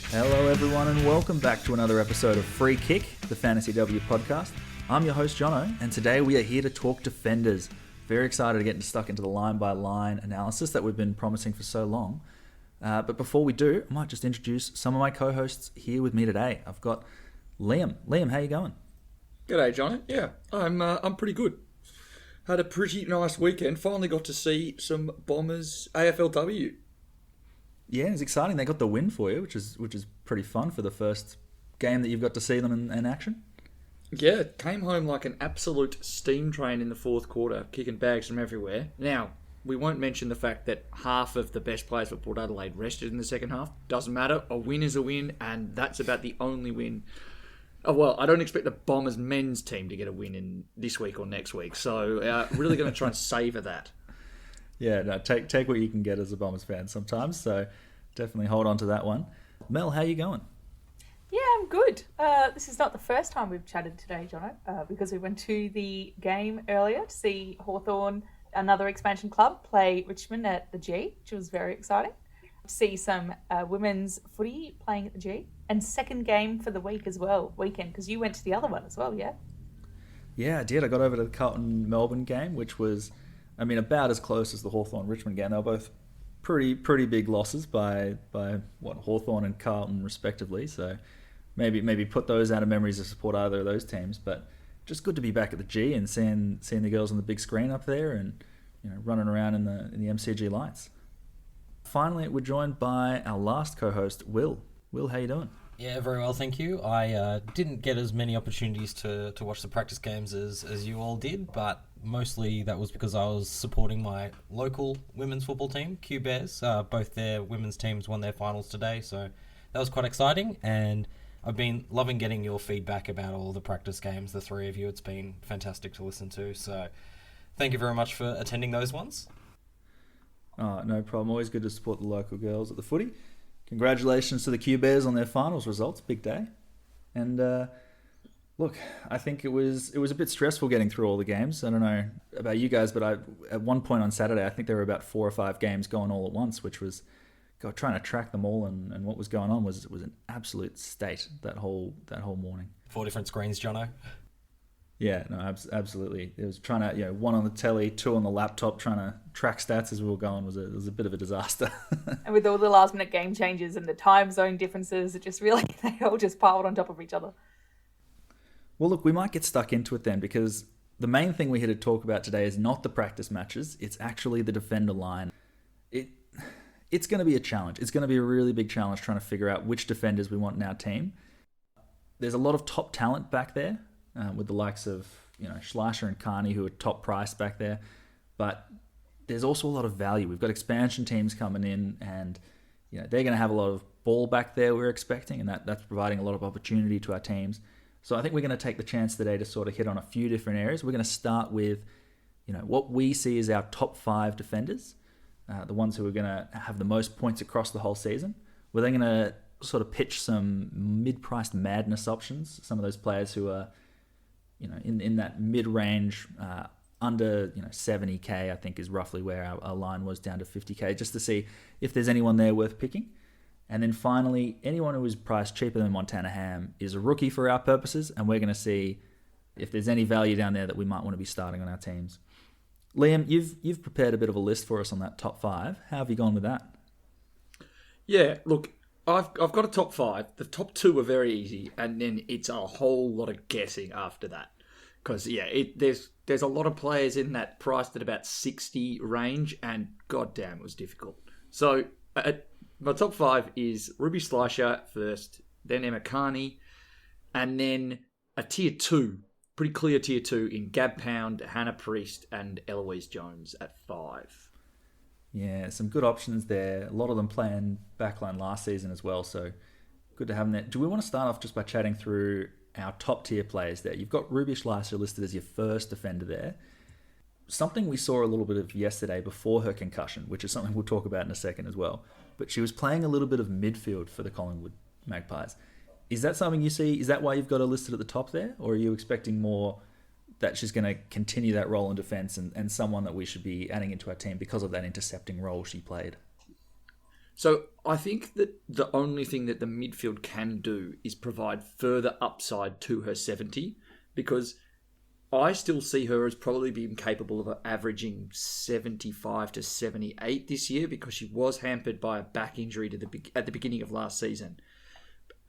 Hello everyone and welcome back to another episode of Free Kick, the Fantasy W podcast. I'm your host Jono, and today we are here to talk defenders. Very excited to get stuck into the line-by-line analysis that we've been promising for so long. But before we do, I might just introduce some of my co-hosts here with me today. I've got Liam. Liam, how you going? G'day, Jono. Yeah, I'm pretty good. Had a pretty nice weekend. Finally got to see some Bombers AFLW. Yeah, it's exciting. They got the win for you, which is pretty fun for the first game that you've got to see them in action. Yeah, came home like an absolute steam train in the fourth quarter, kicking bags from everywhere. Now, we won't mention the fact that half of the best players for Port Adelaide rested in the second half. Doesn't matter. A win is a win, and that's about the only win. Oh, well, I don't expect the Bombers men's team to get a win in this week or next week, so really going to try and savour that. Yeah, no, take what you can get as a Bombers fan sometimes, so definitely hold on to that one. Mel, how you going? Yeah, I'm good. This is not the first time we've chatted today, Jono, because we went to the game earlier to see Hawthorn, another expansion club, play Richmond at the G, which was very exciting. To see some women's footy playing at the G, and second game for the weekend, because you went to the other one as well, yeah? Yeah, I did. I got over to the Carlton-Melbourne game, which was, about as close as the Hawthorn-Richmond game. They were both pretty big losses by Hawthorn and Carlton respectively. So maybe put those out of memories to support either of those teams. But just good to be back at the G and seeing the girls on the big screen up there and running around in the MCG lights. Finally, we're joined by our last co-host, Will. Will, how you doing? Yeah, very well, thank you. I didn't get as many opportunities to watch the practice games as you all did, but mostly that was because I was supporting my local women's football team, Q Bears. Both their women's teams won their finals today, so that was quite exciting, and I've been loving getting your feedback about all the practice games, the three of you. It's been fantastic to listen to, so thank you very much for attending those ones. Oh, no problem. Always good to support the local girls at the footy. Congratulations to the Q Bears on their finals results. Big day. And look, I think it was a bit stressful getting through all the games. I don't know about you guys, but at one point on Saturday, I think there were about 4 or 5 games going all at once, which was trying to track them all and what was going on was an absolute state that whole morning. 4 different screens, Jono. Yeah, no, absolutely. It was trying to, one on the telly, 2 on the laptop, trying to track stats as we were going was a bit of a disaster. And with all the last minute game changes and the time zone differences, it just really, they all just piled on top of each other. Well, look, we might get stuck into it then, because the main thing we're here to talk about today is not the practice matches. It's actually the defender line. It's going to be a challenge. It's going to be a really big challenge trying to figure out which defenders we want in our team. There's a lot of top talent back there. With the likes of Schleicher and Carney, who are top priced back there, but there's also a lot of value. We've got expansion teams coming in, and they're going to have a lot of ball back there. We're expecting, and that's providing a lot of opportunity to our teams. So I think we're going to take the chance today to sort of hit on a few different areas. We're going to start with what we see as our top 5 defenders, the ones who are going to have the most points across the whole season. We're then going to sort of pitch some mid-priced madness options, some of those players who are in that mid-range, under 70k, I think is roughly where our line was, down to 50k, just to see if there's anyone there worth picking. And then finally, anyone who is priced cheaper than Montana Ham is a rookie for our purposes, and we're going to see if there's any value down there that we might want to be starting on our teams. Liam, you've prepared a bit of a list for us on that top 5. How have you gone with that? Yeah, look, I've got a top 5. The top 2 are very easy, and then it's a whole lot of guessing after that. Because there's a lot of players in that priced at about 60 range, and goddamn, it was difficult. So my top 5 is Ruby Schleicher first, then Emma Carney, and then a tier 2, pretty clear tier 2 in Gab Pound, Hannah Priest, and Eloise Jones at 5. Yeah, some good options there. A lot of them playing backline last season as well, so good to have them there. Do we want to start off just by chatting through our top tier players there? You've got Ruby Schleicher listed as your first defender there. Something we saw a little bit of yesterday before her concussion, which is something we'll talk about in a second as well. But she was playing a little bit of midfield for the Collingwood Magpies. Is that something you see? Is that why you've got her listed at the top there? Or are you expecting more that she's going to continue that role in defence and someone that we should be adding into our team because of that intercepting role she played? So I think that the only thing that the midfield can do is provide further upside to her 70, because I still see her as probably being capable of averaging 75 to 78 this year, because she was hampered by a back injury at the beginning of last season.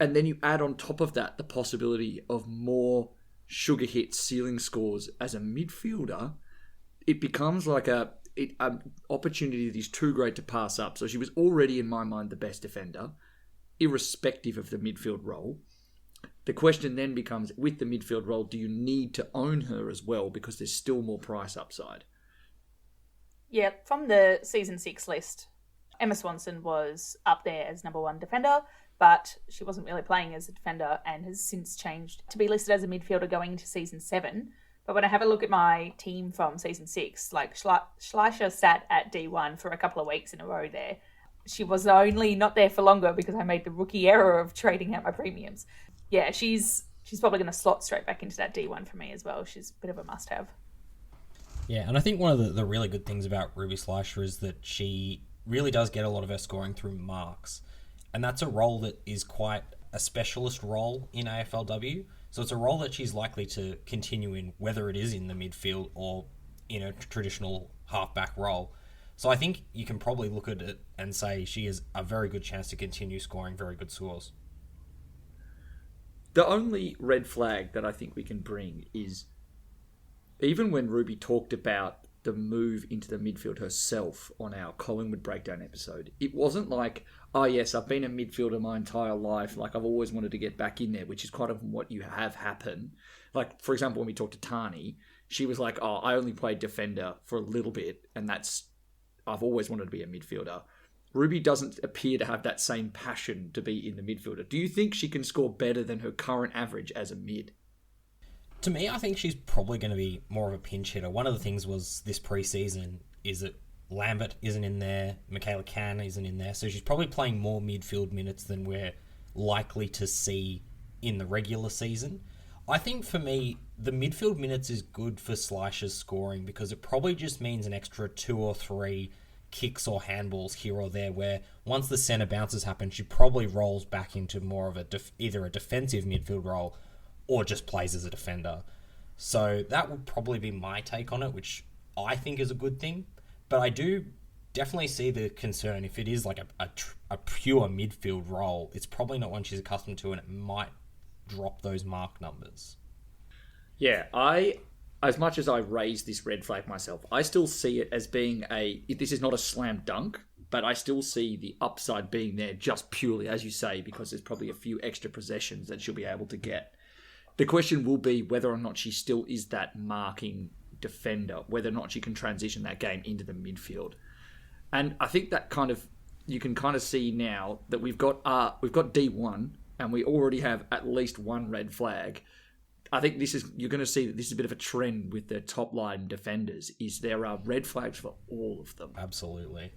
And then you add on top of that the possibility of more sugar hit ceiling scores as a midfielder. It becomes like an opportunity that is too great to pass up. So she was already, in my mind, the best defender, irrespective of the midfield role. The question then becomes, with the midfield role, do you need to own her as well, because there's still more price upside? Yeah, from the season 6 list, Emma Swanson was up there as number 1 defender, but she wasn't really playing as a defender and has since changed to be listed as a midfielder going into season 7. But when I have a look at my team from season 6, like Schleicher sat at D1 for a couple of weeks in a row there. She was only not there for longer because I made the rookie error of trading out my premiums. Yeah, she's probably going to slot straight back into that D1 for me as well. She's a bit of a must-have. Yeah, and I think one of the really good things about Ruby Schleicher is that she really does get a lot of her scoring through marks. And that's a role that is quite a specialist role in AFLW. So it's a role that she's likely to continue in, whether it is in the midfield or in a traditional halfback role. So I think you can probably look at it and say she has a very good chance to continue scoring very good scores. The only red flag that I think we can bring is, even when Ruby talked about the move into the midfield herself on our Collingwood breakdown episode, it wasn't like, oh yes, I've been a midfielder my entire life, like I've always wanted to get back in there, which is kind of what you have happen. Like, for example, when we talked to Tani, she was like, oh, I only played defender for a little bit, and I've always wanted to be a midfielder. Ruby doesn't appear to have that same passion to be in the midfielder. Do you think she can score better than her current average as a mid? To me, I think she's probably going to be more of a pinch hitter. One of the things was this preseason is that Lambert isn't in there, Michaela Cann isn't in there, so she's probably playing more midfield minutes than we're likely to see in the regular season. I think for me, the midfield minutes is good for Schleicher's scoring because it probably just means an extra 2 or 3 kicks or handballs here or there, where once the centre bounces happen, she probably rolls back into more of either a defensive midfield role or just plays as a defender. So that would probably be my take on it, which I think is a good thing. But I do definitely see the concern if it is like a pure midfield role. It's probably not one she's accustomed to, and it might drop those mark numbers. Yeah, as much as I raise this red flag myself, I still see it as being this is not a slam dunk, but I still see the upside being there just purely, as you say, because there's probably a few extra possessions that she'll be able to get. The question will be whether or not she still is that marking defender, whether or not she can transition that game into the midfield. And I think that you can kind of see now that we've got D1 and we already have at least one red flag. I think you're going to see that this is a bit of a trend with the top line defenders, is there are red flags for all of them. Absolutely.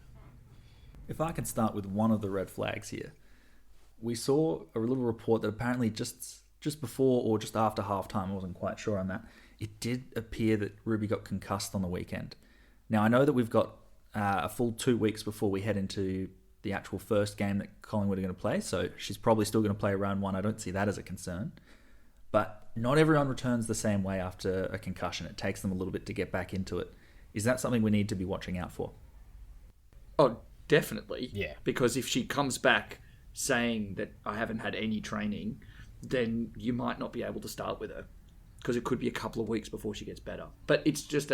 If I can start with one of the red flags here, we saw a little report that apparently just before or just after halftime, I wasn't quite sure on that, it did appear that Ruby got concussed on the weekend. Now, I know that we've got a full 2 weeks before we head into the actual first game that Collingwood are going to play, so she's probably still going to play round 1. I don't see that as a concern. But not everyone returns the same way after a concussion. It takes them a little bit to get back into it. Is that something we need to be watching out for? Oh, definitely. Yeah. Because if she comes back saying that I haven't had any training, then you might not be able to start with her, because it could be a couple of weeks before she gets better. But it's just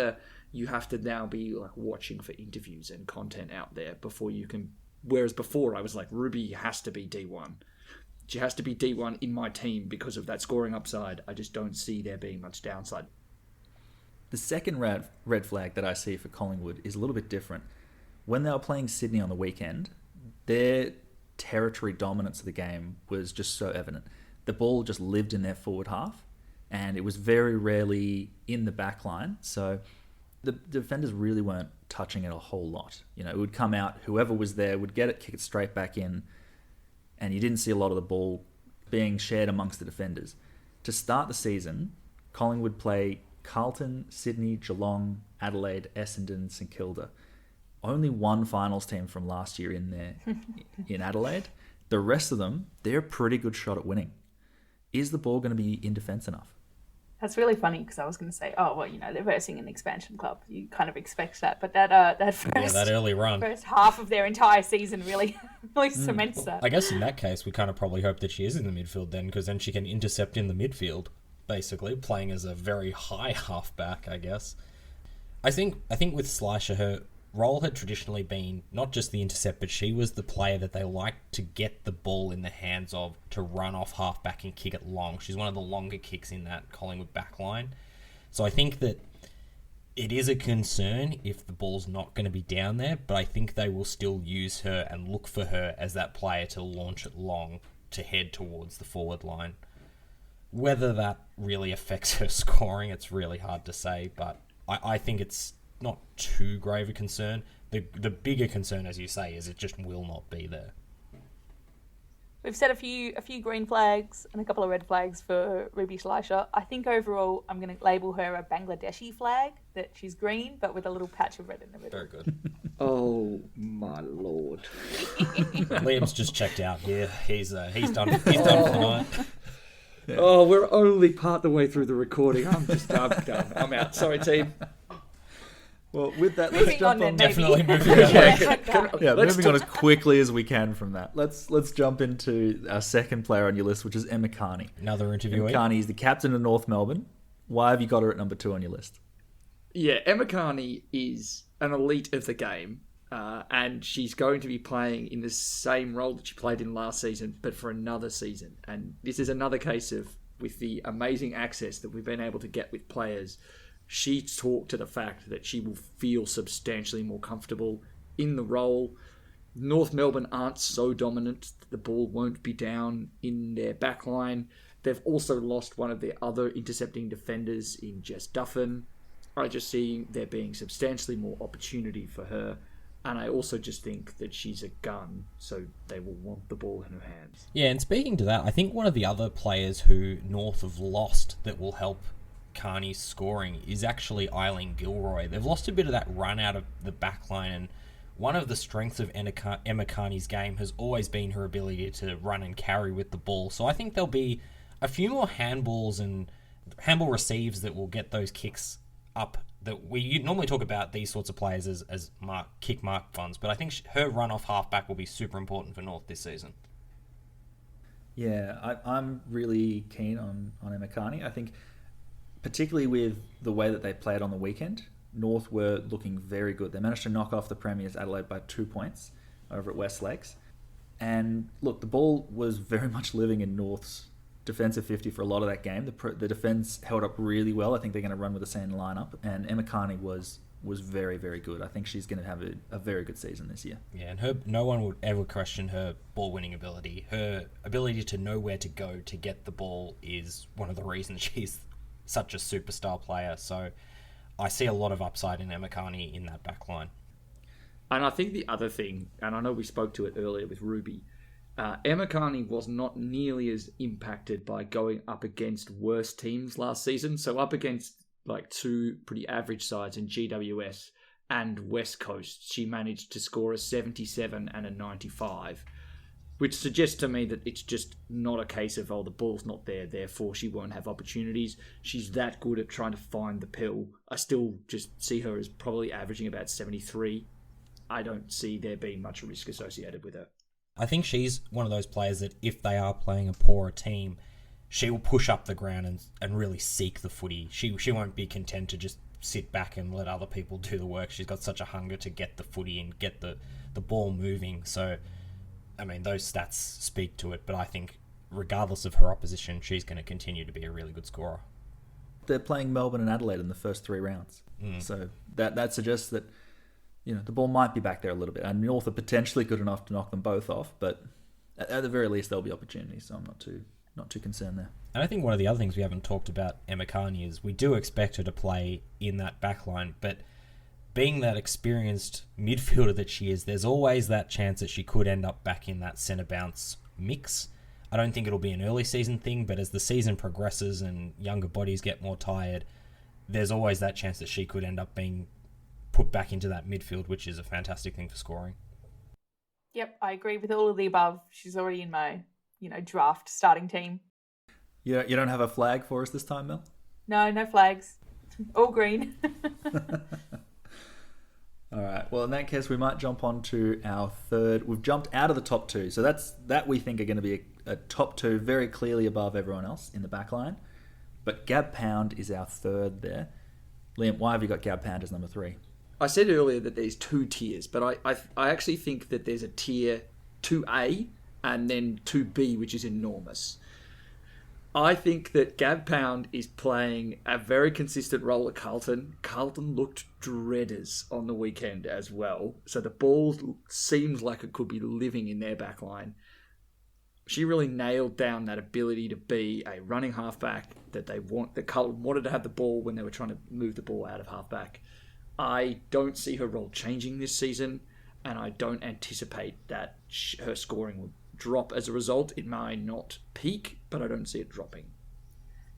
you have to now be like watching for interviews and content out there before you can. Whereas before I was like, Ruby has to be D1. She has to be D1 in my team because of that scoring upside. I just don't see there being much downside. The second red flag that I see for Collingwood is a little bit different. When they were playing Sydney on the weekend, their territory dominance of the game was just so evident. The ball just lived in their forward half, and it was very rarely in the back line. So the defenders really weren't touching it a whole lot. It would come out, whoever was there would get it, kick it straight back in, and you didn't see a lot of the ball being shared amongst the defenders. To start the season, Collingwood play Carlton, Sydney, Geelong, Adelaide, Essendon, St Kilda. Only one finals team from last year in there in Adelaide. The rest of them, they're a pretty good shot at winning. Is the ball going to be in defence enough? That's really funny because I was going to say, oh, well, they're versing an expansion club. You kind of expect that. But that that early run. First half of their entire season really cements that. I guess in that case, we kind of probably hope that she is in the midfield then, because then she can intercept in the midfield, basically, playing as a very high halfback, I guess. I think with Slisher, her role had traditionally been not just the intercept, but she was the player that they liked to get the ball in the hands of, to run off halfback and kick it long. She's one of the longer kicks in that Collingwood backline. So I think that it is a concern if the ball's not going to be down there, but I think they will still use her and look for her as that player to launch it long to head towards the forward line. Whether that really affects her scoring, it's really hard to say, but I think it's not too grave a concern. The bigger concern, as you say, is it just will not be there. We've set a few green flags and a couple of red flags for Ruby Schleicher. I think overall I'm going to label her a Bangladeshi flag, that she's green but with a little patch of red in the middle. Very good. Oh my lord! Liam's just checked out here. He's done. He's done for the night. Yeah. Oh, we're only part the way through the recording. I'm done. I'm out. Sorry, team. Well, with that, let's jump on. Definitely moving on. Moving on as quickly as we can from that. Let's jump into our second player on your list, which is Emma Carney. Another interviewee. Emma Carney is the captain of North Melbourne. Why have you got her at number 2 on your list? Yeah, Emma Carney is an elite of the game, and she's going to be playing in the same role that she played in last season, but for another season. And this is another case of, with the amazing access that we've been able to get with players, she talked to the fact that she will feel substantially more comfortable in the role. North Melbourne aren't so dominant that the ball won't be down in their backline. They've also lost one of their other intercepting defenders in Jess Duffin. I just see there being substantially more opportunity for her. And I also just think that she's a gun, so they will want the ball in her hands. Yeah, and speaking to that, I think one of the other players who North have lost that will help Carney's scoring is actually Eileen Gilroy. They've lost a bit of that run out of the backline, and one of the strengths of Emma Carney's game has always been her ability to run and carry with the ball. So I think there'll be a few more handballs and handball receives that will get those kicks up. That we normally talk about these sorts of players as kick mark funds, but I think her run off halfback will be super important for North this season. Yeah, I'm really keen on Emma Carney. I think, particularly with the way that they played on the weekend, North were looking very good. They managed to knock off the Premiers Adelaide by 2 points over at West Lakes. And look, the ball was very much living in North's defensive 50 for a lot of that game. The defense held up really well. I think they're going to run with the same lineup. And Emma Carney was very, very good. I think she's going to have a very good season this year. Yeah, and no one would ever question her ball-winning ability. Her ability to know where to go to get the ball is one of the reasons she's such a superstar player. So I see a lot of upside in Emma Carney in that back line. And I think the other thing, and I know we spoke to it earlier with Ruby, Emma Carney was not nearly as impacted by going up against worse teams last season. So up against like two pretty average sides in GWS and West Coast, she managed to score a 77 and a 95. Which suggests to me that it's just not a case of, oh, the ball's not there, therefore she won't have opportunities. She's that good at trying to find the pill. I still just see her as probably averaging about 73. I don't see there being much risk associated with her. I think she's one of those players that if they are playing a poorer team, she will push up the ground and really seek the footy. She won't be content to just sit back and let other people do the work. She's got such a hunger to get the footy and get the ball moving. So, I mean, those stats speak to it, but I think regardless of her opposition, she's going to continue to be a really good scorer. They're playing Melbourne and Adelaide in the first 3 rounds. So that suggests that, the ball might be back there a little bit. And North are potentially good enough to knock them both off, but at the very least, there'll be opportunities, so I'm not too concerned there. And I think one of the other things we haven't talked about Emma Carney is we do expect her to play in that back line, but being that experienced midfielder that she is, there's always that chance that she could end up back in that centre bounce mix. I don't think it'll be an early season thing, but as the season progresses and younger bodies get more tired, there's always that chance that she could end up being put back into that midfield, which is a fantastic thing for scoring. Yep, I agree with all of the above. She's already in my, draft starting team. You don't have a flag for us this time, Mel? No flags. All green. All right. Well, in that case, we might jump on to our third. We've jumped out of the top two. So that we think are going to be a top two very clearly above everyone else in the back line. But Gab Pound is our third there. Liam, why have you got Gab Pound as number 3? I said earlier that there's 2 tiers, but I actually think that there's a tier 2A and then 2B, which is enormous. I think that Gab Pound is playing a very consistent role at Carlton. Carlton looked dreaders on the weekend as well. So the ball seems like it could be living in their back line. She really nailed down that ability to be a running halfback that Carlton wanted to have the ball when they were trying to move the ball out of halfback. I don't see her role changing this season, and I don't anticipate that her scoring will drop as a result. It may not peak, but I don't see it dropping.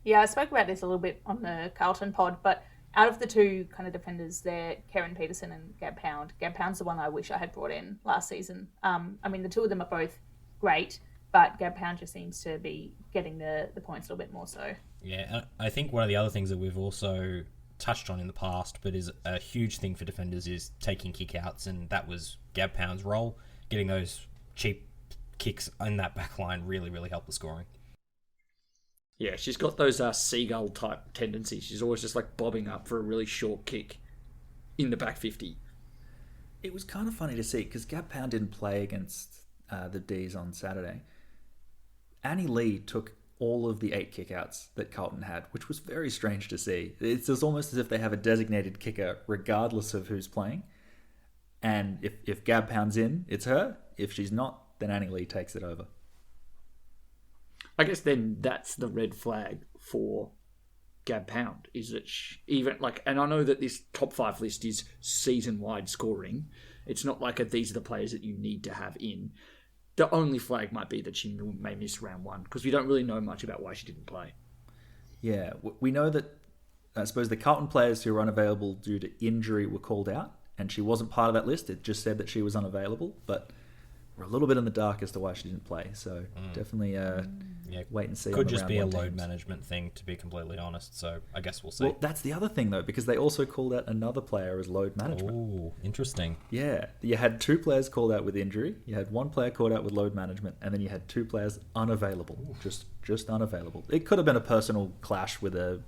Yeah, I spoke about this a little bit on the Carlton pod, but out of the two kind of defenders there, Karen Peterson and Gab Pound, Gab Pound's the one I wish I had brought in last season. The two of them are both great, but Gab Pound just seems to be getting the points a little bit more so. Yeah, I think one of the other things that we've also touched on in the past, but is a huge thing for defenders, is taking kick-outs, and that was Gab Pound's role. Getting those cheap kicks in that back line really, really helped the scoring. Yeah, she's got those seagull-type tendencies. She's always just like bobbing up for a really short kick in the back 50. It was kind of funny to see, because Gab Pound didn't play against the D's on Saturday. Annie Lee took all of the 8 kickouts that Carlton had, which was very strange to see. It's just almost as if they have a designated kicker regardless of who's playing. And if Gab Pound's in, it's her. If she's not, then Annie Lee takes it over. I guess then that's the red flag for Gab Pound, is that and I know that this top 5 list is season-wide scoring. It's not like these are the players that you need to have in. The only flag might be that she may miss round 1, because we don't really know much about why she didn't play. Yeah, we know that, I suppose, the Carlton players who were unavailable due to injury were called out, and she wasn't part of that list. It just said that she was unavailable, but we're a little bit in the dark as to why she didn't play. So definitely wait and see. Could just be a load management thing, to be completely honest. So I guess we'll see. Well, that's the other thing, though, because they also called out another player as load management. Oh, interesting. Yeah, you had 2 players called out with injury. You had 1 player called out with load management, and then you had 2 players unavailable. Ooh. Just unavailable. It could have been a personal clash with a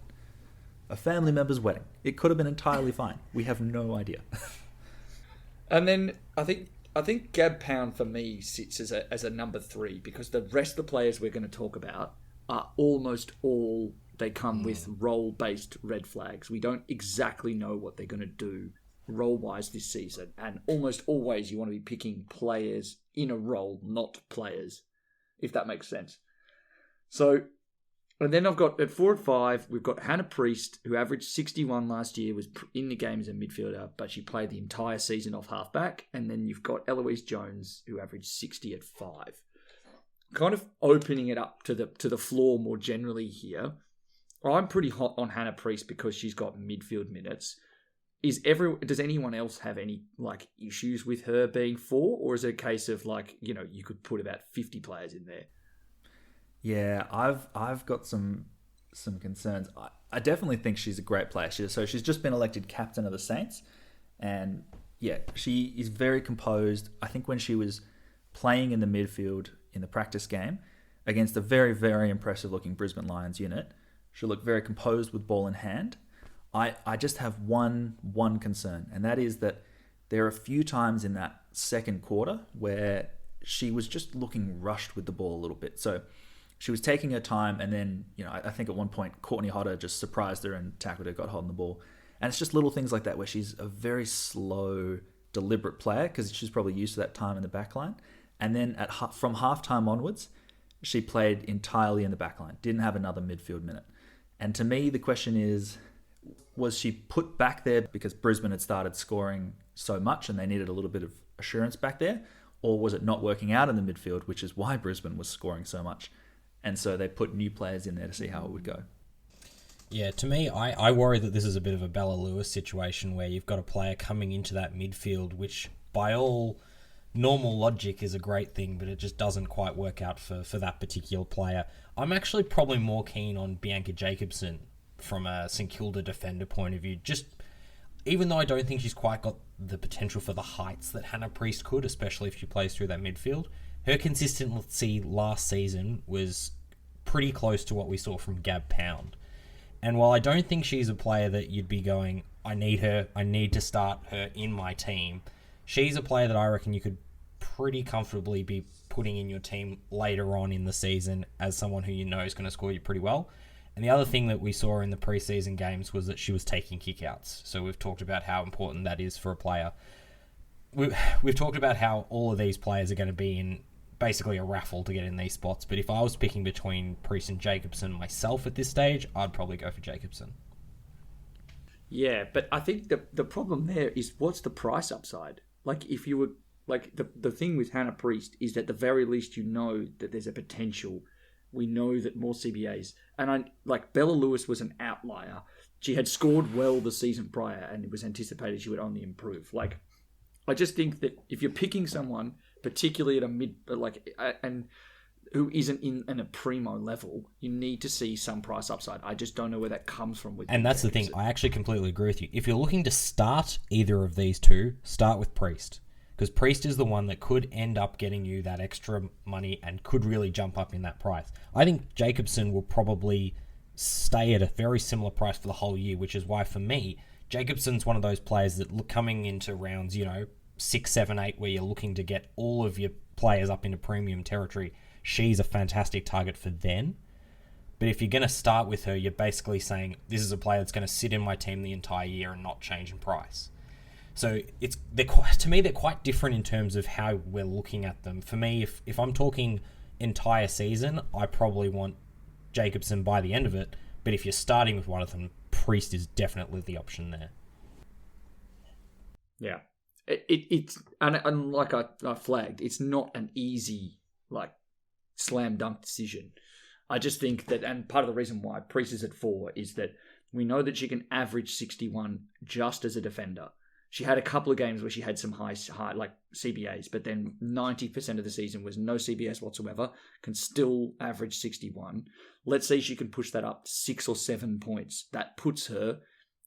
family member's wedding. It could have been entirely fine. We have no idea. And then I think Gab Pound for me sits as a number 3, because the rest of the players we're going to talk about are almost all, they come with role-based red flags. We don't exactly know what they're going to do role-wise this season, and almost always you want to be picking players in a role, not players, if that makes sense. So, and then I've got at 4 and 5, we've got Hannah Priest, who averaged 61 last year, was in the game as a midfielder, but she played the entire season off halfback. And then you've got Eloise Jones, who averaged 60 at 5. Kind of opening it up to the floor more generally here. I'm pretty hot on Hannah Priest because she's got midfield minutes. Does anyone else have any issues with her being 4, or is it a case of you could put about 50 players in there? Yeah, I've got some concerns. I definitely think she's a great player. She's just been elected captain of the Saints, and yeah, she is very composed. I think when she was playing in the midfield in the practice game against a very, very impressive looking Brisbane Lions unit, she looked very composed with ball in hand. I just have one concern, and that is that there are a few times in that second quarter where she was just looking rushed with the ball a little bit. So she was taking her time, and then, I think at one point, Courtney Hodder just surprised her and tackled her, got hold on the ball. And it's just little things like that where she's a very slow, deliberate player, because she's probably used to that time in the back line. And then from halftime onwards, she played entirely in the back line, didn't have another midfield minute. And to me, the question is, was she put back there because Brisbane had started scoring so much and they needed a little bit of assurance back there? Or was it not working out in the midfield, which is why Brisbane was scoring so much? And so they put new players in there to see how it would go. Yeah, to me, I worry that this is a bit of a Bella Lewis situation where you've got a player coming into that midfield, which by all normal logic is a great thing, but it just doesn't quite work out for that particular player. I'm actually probably more keen on Bianca Jacobson from a St Kilda defender point of view. Just even though I don't think she's quite got the potential for the heights that Hannah Priest could, especially if she plays through that midfield, her consistency last season was pretty close to what we saw from Gab Pound. And while I don't think she's a player that you'd be going, I need her, I need to start her in my team, she's a player that I reckon you could pretty comfortably be putting in your team later on in the season as someone who you know is going to score you pretty well. And the other thing that we saw in the preseason games was that she was taking kickouts. So we've talked about how important that is for a player. We've talked about how all of these players are going to be in basically a raffle to get in these spots. But if I was picking between Priest and Jacobson myself at this stage, I'd probably go for Jacobson. Yeah, but I think the problem there is what's the price upside? Like if you were like the thing with Hannah Priest is that at the very least you know that there's a potential. We know that more CBAs and Bella Lewis was an outlier. She had scored well the season prior and it was anticipated she would only improve. Like I just think that if you're picking someone, particularly at a mid and who isn't in a primo level, you need to see some price upside. I just don't know where that comes from. And that's the thing. I actually completely agree with you. If you're looking to start either of these two, start with Priest. Because Priest is the one that could end up getting you that extra money and could really jump up in that price. I think Jacobson will probably stay at a very similar price for the whole year, which is why for me, Jacobson's one of those players that coming into rounds, 6, 7, 8, where you're looking to get all of your players up into premium territory, she's a fantastic target for then. But if you're going to start with her, you're basically saying, this is a player that's going to sit in my team the entire year and not change in price. So to me, they're quite different in terms of how we're looking at them. For me, if I'm talking entire season, I probably want Jacobson by the end of it. But if you're starting with one of them, Priest is definitely the option there. Yeah. It's and like I flagged, it's not an easy slam dunk decision. I just think that, and part of the reason why Priest is at 4 is that we know that she can average 61 just as a defender. She had a couple of games where she had some high CBAs, but then 90% of the season was no CBAs whatsoever, can still average 61. Let's say she can push that up 6 or 7 points. That puts her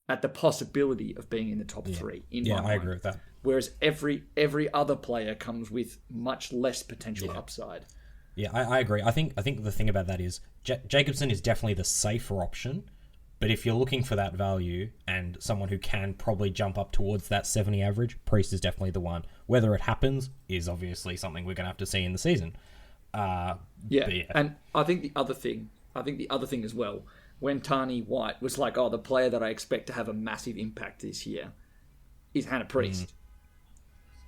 at the possibility of being in the top 3. I agree with that. Whereas every other player comes with much less potential upside. Yeah, I agree. I think the thing about that is Jacobson is definitely the safer option. But if you're looking for that value and someone who can probably jump up towards that 70 average, Priest is definitely the one. Whether it happens is obviously something we're going to have to see in the season. And I think the other thing as well, when Tani White was like, the player that I expect to have a massive impact this year is Hannah Priest.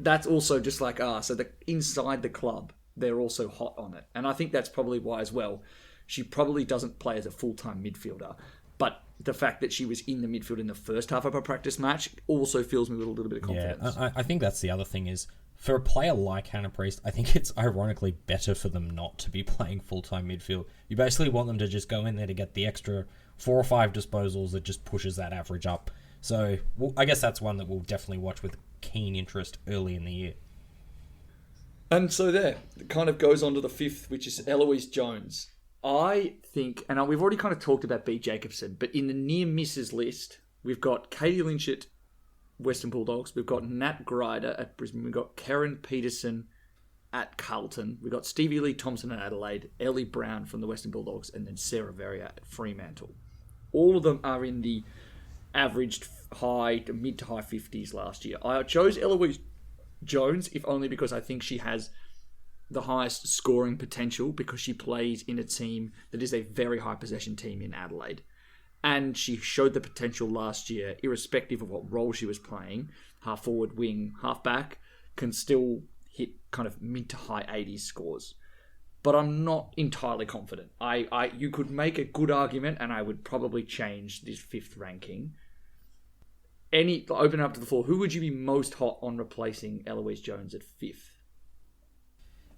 That's also just so inside the club, they're also hot on it. And I think that's probably why as well, she probably doesn't play as a full-time midfielder. But the fact that she was in the midfield in the first half of a practice match also fills me with a little bit of confidence. Yeah, I think that's the other thing is, for a player like Hannah Priest, I think it's ironically better for them not to be playing full-time midfield. You basically want them to just go in there to get the extra 4 or 5 disposals that just pushes that average up. So I guess that's one that we'll definitely watch with keen interest early in the year. And so there, it kind of goes on to the 5th, which is Eloise Jones. I think, and we've already kind of talked about B. Jacobson, but in the near misses list, we've got Katie Lynch at Western Bulldogs, we've got Nat Grider at Brisbane, we've got Karen Peterson at Carlton, we've got Stevie Lee Thompson at Adelaide, Ellie Brown from the Western Bulldogs, and then Sarah Verrier at Fremantle. All of them are in the averaged mid to high 50s last year. I chose Eloise Jones, if only because I think she has the highest scoring potential because she plays in a team that is a very high possession team in Adelaide. And she showed the potential last year, irrespective of what role she was playing, half forward, wing, half back, can still hit kind of mid to high 80s scores. But I'm not entirely confident. You could make a good argument, and I would probably change this 5th ranking. Open up to the floor. Who would you be most hot on replacing Eloise Jones at 5th?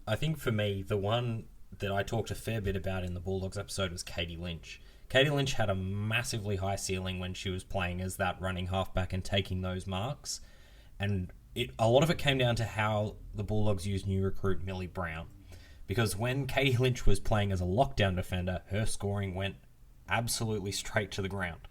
I think for me, the one that I talked a fair bit about in the Bulldogs episode was Katie Lynch. Katie Lynch had a massively high ceiling when she was playing as that running halfback and taking those marks. And a lot of it came down to how the Bulldogs used new recruit Millie Brown. Because when Katie Lynch was playing as a lockdown defender, her scoring went absolutely straight to the ground.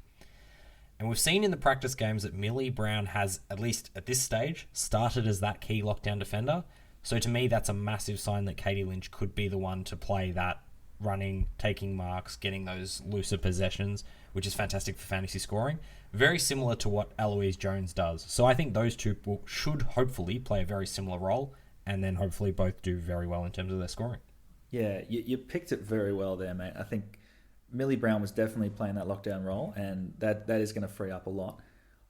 And we've seen in the practice games that Millie Brown has, at least at this stage, started as that key lockdown defender. So to me, that's a massive sign that Katie Lynch could be the one to play that running, taking marks, getting those looser possessions, which is fantastic for fantasy scoring. Very similar to what Eloise Jones does. So I think those two should hopefully play a very similar role, and then hopefully both do very well in terms of their scoring. Yeah, you picked it very well there, mate. I think Millie Brown was definitely playing that lockdown role, and that is going to free up a lot.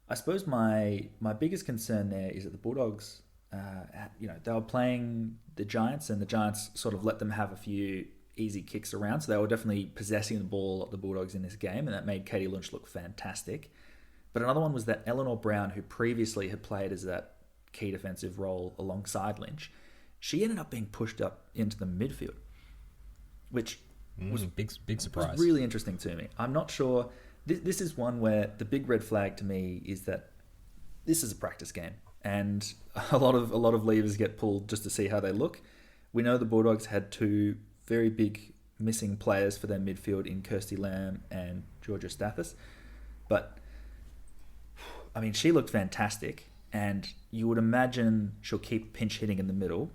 I suppose my biggest concern there is that the Bulldogs, they were playing the Giants, and the Giants sort of let them have a few easy kicks around, so they were definitely possessing the ball, the Bulldogs, in this game, and that made Katie Lynch look fantastic. But another one was that Eleanor Brown, who previously had played as that key defensive role alongside Lynch, she ended up being pushed up into the midfield, which was a big surprise. Was really interesting to me. I'm not sure. This is one where the big red flag to me is that this is a practice game, and a lot of levers get pulled just to see how they look. We know the Bulldogs had two very big missing players for their midfield in Kirsty Lamb and Georgia Stathis, but I mean, she looked fantastic, and you would imagine she'll keep pinch hitting in the middle,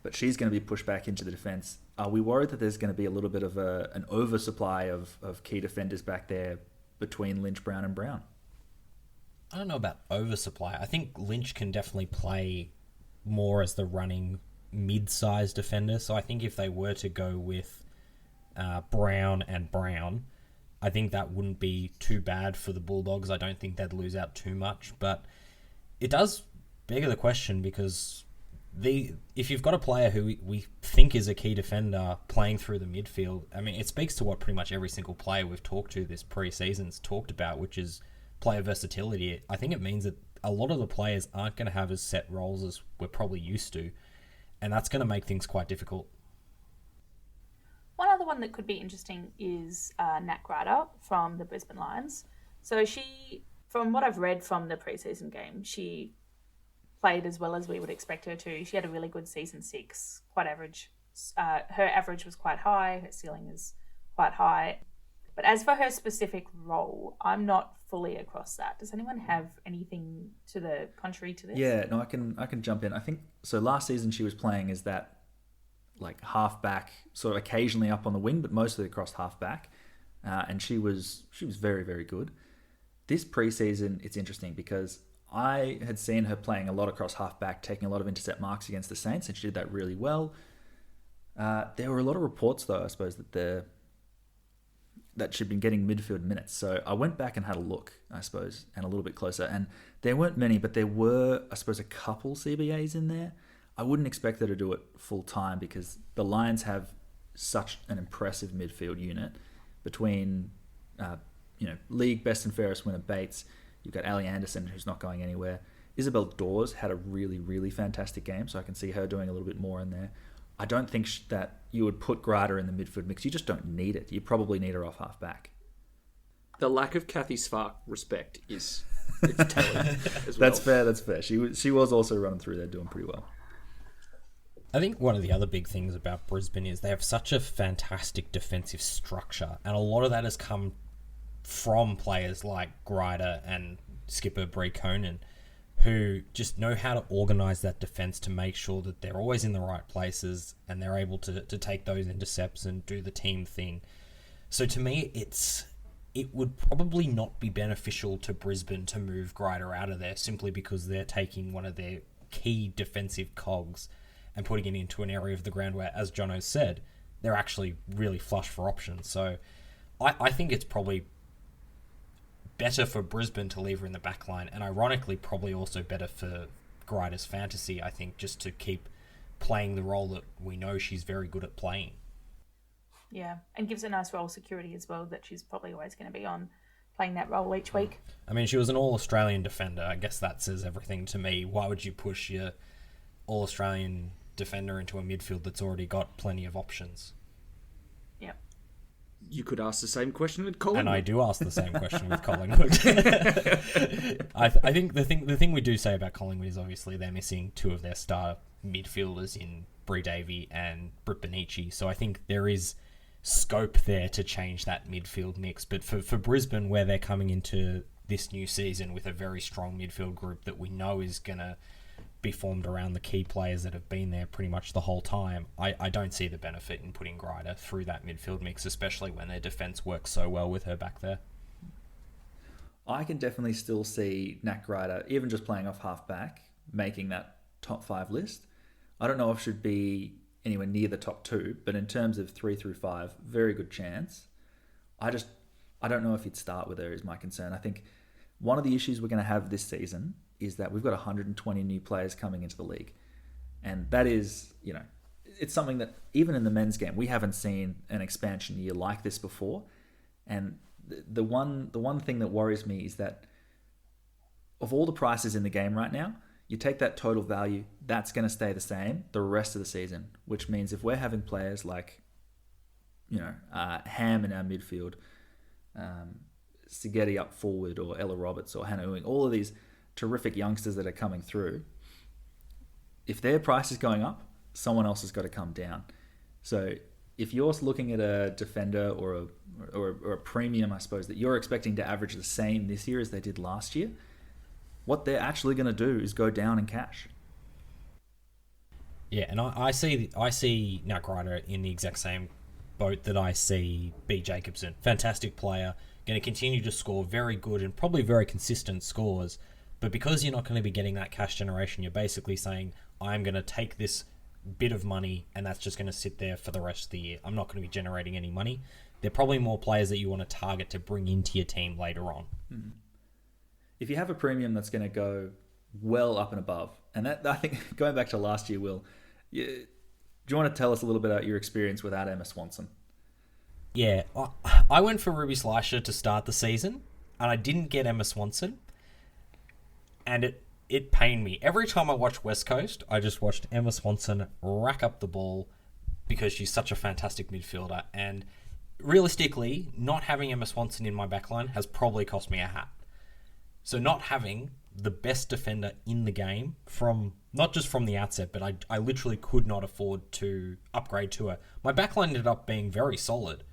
but she's going to be pushed back into the defence. Are we worried that there's going to be a little bit of an oversupply of key defenders back there between Lynch, Brown and Brown? I don't know about oversupply. I think Lynch can definitely play more as the running mid-sized defender. So I think if they were to go with Brown and Brown, I think that wouldn't be too bad for the Bulldogs. I don't think they'd lose out too much. But it does beg the question, because if you've got a player who we think is a key defender playing through the midfield, I mean, it speaks to what pretty much every single player we've talked to this pre-season's talked about, which is player versatility. I think it means that a lot of the players aren't going to have as set roles as we're probably used to, and that's going to make things quite difficult. One other one that could be interesting is Nat Grider from the Brisbane Lions. So she, from what I've read from the preseason game, she played as well as we would expect her to. She had a really good season 6, quite average. Her average was quite high, her ceiling is quite high. But as for her specific role, I'm not fully across that. Does anyone have anything to the contrary to this? Yeah, no, I can jump in. I think so. Last season she was playing as that like halfback, sort of occasionally up on the wing, but mostly across halfback, and she was very, very good. This preseason, it's interesting because I had seen her playing a lot across halfback, taking a lot of intercept marks against the Saints, and she did that really well. There were a lot of reports, though, I suppose, that she'd been getting midfield minutes. So I went back and had a look, I suppose, and a little bit closer. And there weren't many, but there were, I suppose, a couple CBAs in there. I wouldn't expect her to do it full time because the Lions have such an impressive midfield unit between, league best and fairest winner Bates. You've got Ali Anderson, who's not going anywhere. Isabel Dawes had a really, really fantastic game, so I can see her doing a little bit more in there. I don't think that you would put Grider in the midfield mix. You just don't need it. You probably need her off half back. The lack of Kathy Spark respect is telling as well. That's fair. That's fair. She was also running through there, doing pretty well. I think one of the other big things about Brisbane is they have such a fantastic defensive structure, and a lot of that has come from players like Grider and skipper Bree Conan, who just know how to organise that defence to make sure that they're always in the right places and they're able to take those intercepts and do the team thing. So to me, it would probably not be beneficial to Brisbane to move Grider out of there simply because they're taking one of their key defensive cogs and putting it into an area of the ground where, as Jono said, they're actually really flush for options. So I think it's probably better for Brisbane to leave her in the back line, and ironically probably also better for Grider's fantasy, I think, just to keep playing the role that we know she's very good at playing. Yeah, and gives a nice role security as well, that she's probably always going to be on playing that role each week. I mean, she was an All-Australian defender. I guess that says everything to me. Why would you push your All-Australian defender into a midfield that's already got plenty of options. Yep. You could ask the same question with Collingwood. And I do ask the same question with Collingwood. I think the thing we do say about Collingwood is obviously they're missing two of their star midfielders in Bree Davey and Britt Benici. So I think there is scope there to change that midfield mix. But for Brisbane, where they're coming into this new season with a very strong midfield group that we know is going to be formed around the key players that have been there pretty much the whole time, I don't see the benefit in putting Grider through that midfield mix, especially when their defence works so well with her back there. I can definitely still see Nat Grider, even just playing off half back, making that top 5 list. I don't know if it should be anywhere near the top 2, but in terms of 3 through 5, very good chance. I don't know if he'd start with her is my concern. I think one of the issues we're going to have this season is that we've got 120 new players coming into the league. And that is, it's something that even in the men's game, we haven't seen an expansion year like this before. And the one thing that worries me is that of all the prices in the game right now, you take that total value, that's going to stay the same the rest of the season, which means if we're having players like, Ham in our midfield, Sigeti up forward, or Ella Roberts or Hannah Ewing, all of these terrific youngsters that are coming through, if their price is going up, someone else has got to come down. So if you're looking at a defender or a premium, I suppose, that you're expecting to average the same this year as they did last year, what they're actually going to do is go down in cash. Yeah, and I see Nat Grider in the exact same boat that I see B. Jacobson. Fantastic player, going to continue to score very good and probably very consistent scores. But because you're not going to be getting that cash generation, you're basically saying, I'm going to take this bit of money and that's just going to sit there for the rest of the year. I'm not going to be generating any money. They're probably more players that you want to target to bring into your team later on. Mm-hmm. If you have a premium that's going to go well up and above, and that, I think, going back to last year, Will, do you want to tell us a little bit about your experience without Emma Swanson? Yeah, I went for Ruby Slisher to start the season, and I didn't get Emma Swanson, and it pained me. Every time I watched West Coast, I just watched Emma Swanson rack up the ball because she's such a fantastic midfielder, and realistically, not having Emma Swanson in my backline has probably cost me a hat. So not having the best defender in the game, from not just from the outset, but I literally could not afford to upgrade to her. My backline ended up being very solid,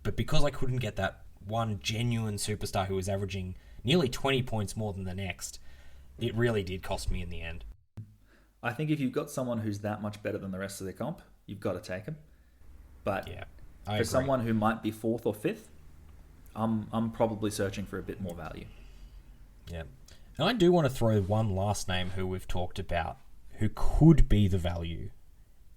but because I couldn't get that one genuine superstar who was averaging nearly 20 points more than the next, it really did cost me in the end. I think if you've got someone who's that much better than the rest of the comp, you've got to take him. But yeah, for agree. Someone who might be 4th or 5th, I'm probably searching for a bit more value. Yeah. And I do want to throw one last name who we've talked about, who could be the value,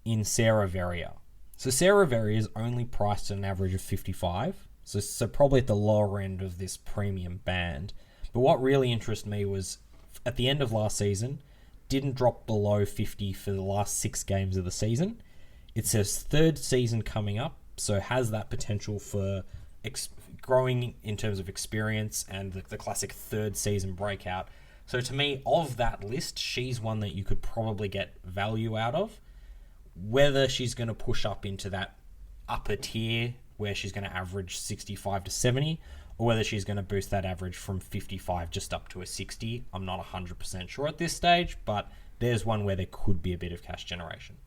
in Sarah Verrier. So Sarah Verrier is only priced at an average of 55, so probably at the lower end of this premium band. But what really interested me was, at the end of last season, didn't drop below 50 for the last 6 games of the season. It says 3rd season coming up, so has that potential for growing in terms of experience and the classic 3rd season breakout. So to me, of that list, she's one that you could probably get value out of. Whether she's going to push up into that upper tier where she's going to average 65 to 70, or whether she's going to boost that average from 55 just up to a 60, I'm not 100% sure at this stage, but there's one where there could be a bit of cash generation.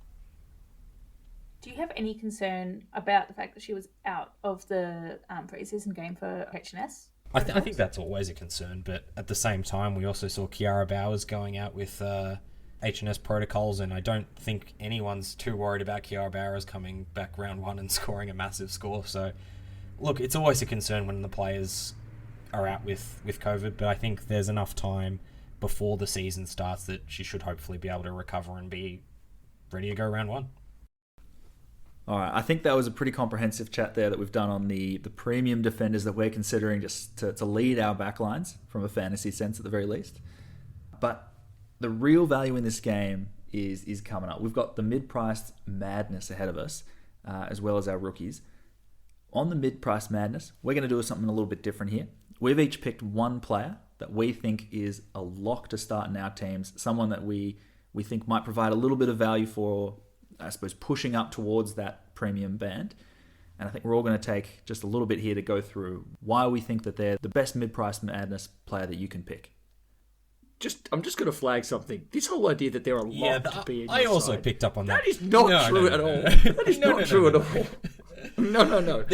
Do you have any concern about the fact that she was out of the preseason game for HNS? I think that's always a concern, but at the same time, we also saw Kiara Bowers going out with HNS protocols, and I don't think anyone's too worried about Kiara Bowers coming back round 1 and scoring a massive score. So, look, it's always a concern when the players are out with COVID, but I think there's enough time before the season starts that she should hopefully be able to recover and be ready to go round 1. All right, I think that was a pretty comprehensive chat there that we've done on the premium defenders that we're considering just to lead our backlines from a fantasy sense at the very least. But the real value in this game is coming up. We've got the mid-priced madness ahead of us, as well as our rookies. On the mid-priced madness, we're going to do something a little bit different here. We've each picked one player that we think is a lock to start in our teams, someone that we think might provide a little bit of value for I suppose, pushing up towards that premium band. And I think we're all going to take just a little bit here to go through why we think that they're the best mid-price madness player that you can pick. I'm just going to flag something. This whole idea that they're a lock to be in your I also side, picked up on that. that is not true at all. That is not true at all. No.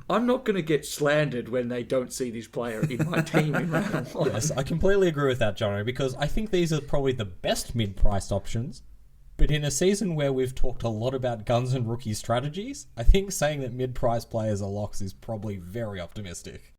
I'm not going to get slandered when they don't see this player in my team in round one. Yes, I completely agree with that, Jono, because I think these are probably the best mid-priced options. But in a season where we've talked a lot about guns and rookie strategies, I think saying that mid-price players are locks is probably very optimistic.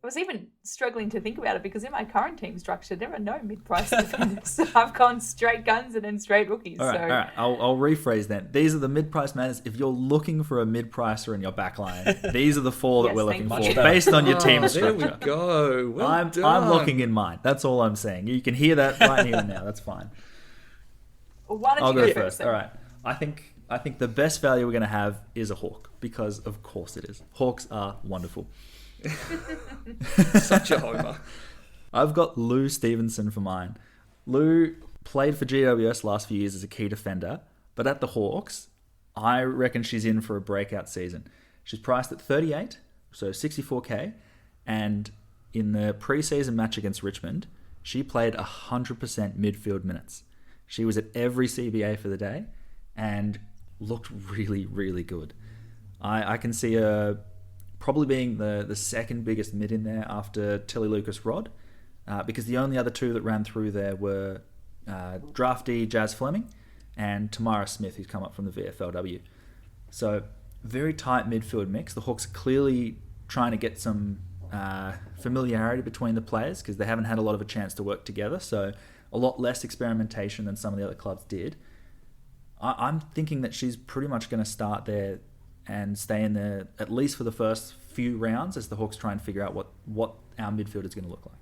I was even struggling to think about it because in my current team structure, there are no mid-price defenders. So I've gone straight guns and then straight rookies. All right. I'll rephrase then. These are the mid-price madness. If you're looking for a mid-pricer in your back line, these are the four that Yes, we're thank looking you. for based on your team There structure. we go. Well I'm done. looking in mine. That's all I'm saying. You can hear that right here and now. That's fine. Well, why don't I'll you go go first. then? All right. I think the best value we're going to have is a Hawk because of course it is. Hawks are wonderful. Such a homer. I've got Lou Stevenson for mine. Lou played for GWS last few years as a key defender, but at the Hawks, I reckon she's in for a breakout season. She's priced at 38, so 64k, and in the preseason match against Richmond, she played 100% midfield minutes. She was at every CBA for the day and looked really, really good. I can see her probably being the second biggest mid in there after Tilly Lucas Rod, because the only other two that ran through there were draftee Jazz Fleming and Tamara Smith, who's come up from the VFLW. So very tight midfield mix. The Hawks are clearly trying to get some familiarity between the players because they haven't had a lot of a chance to work together. So a lot less experimentation than some of the other clubs did. I'm thinking that she's pretty much going to start there and stay in there at least for the first few rounds as the Hawks try and figure out what our midfield is going to look like.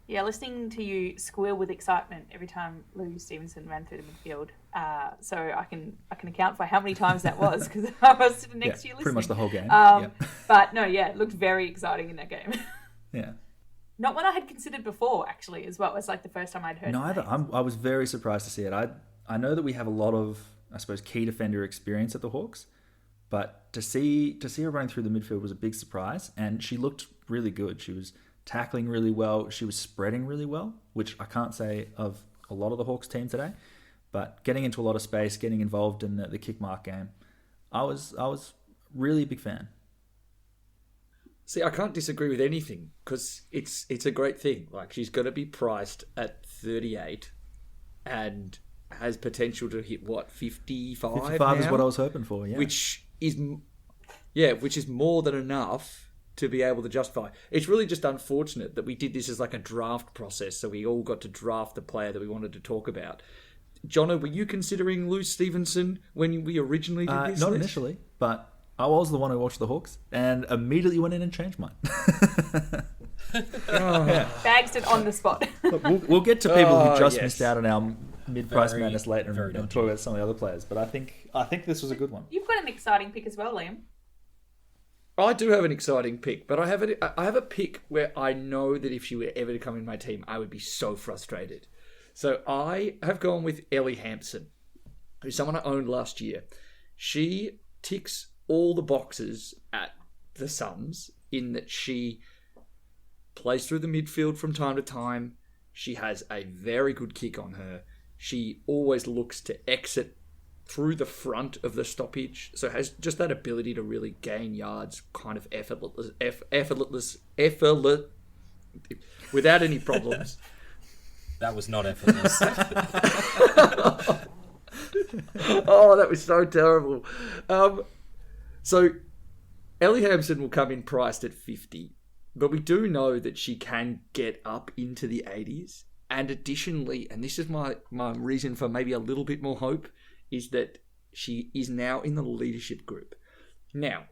Yeah, listening to you squeal with excitement every time Lou Stevenson ran through the midfield. So I can account for how many times that was because I was sitting next to you listening. Pretty much the whole game. But no, yeah, it looked very exciting in that game. Yeah. Not one I had considered before, actually, as well. It was like the first time I'd heard Neither. the names. I was very surprised to see it. I know that we have a lot of, I suppose, key defender experience at the Hawks, but to see her running through the midfield was a big surprise, and she looked really good. She was tackling really well. She was spreading really well, which I can't say of a lot of the Hawks team today, but getting into a lot of space, getting involved in the kick mark game, I was really a big fan. See, I can't disagree with anything because it's a great thing. Like, she's going to be priced at 38 and has potential to hit, 55 55 is now? what I was hoping for, yeah. Which is more than enough to be able to justify. It's really just unfortunate that we did this as like a draft process, so we all got to draft the player that we wanted to talk about. Jono, were you considering Lou Stevenson when we originally did this Not list? initially, but I was the one who watched the Hawks and immediately went in and changed mine. Bags it on the spot. Look, we'll get to people who just yes. missed out on our mid-price Very, madness later very and talk about some of the other players. But I think this was a good one. You've got an exciting pick as well, Liam. I do have an exciting pick, but I have a pick where I know that if she were ever to come in my team, I would be so frustrated. So I have gone with Ellie Hampson, who's someone I owned last year. She ticks all the boxes at the Suns in that she plays through the midfield from time to time. She has a very good kick on her. She always looks to exit through the front of the stoppage, so has just that ability to really gain yards kind of effortless without any problems. That was not effortless. Oh, that was so terrible. So Ellie Hampson will come in priced at 50, but we do know that she can get up into the 80s. And additionally, and this is my reason for maybe a little bit more hope, is that she is now in the leadership group. Now,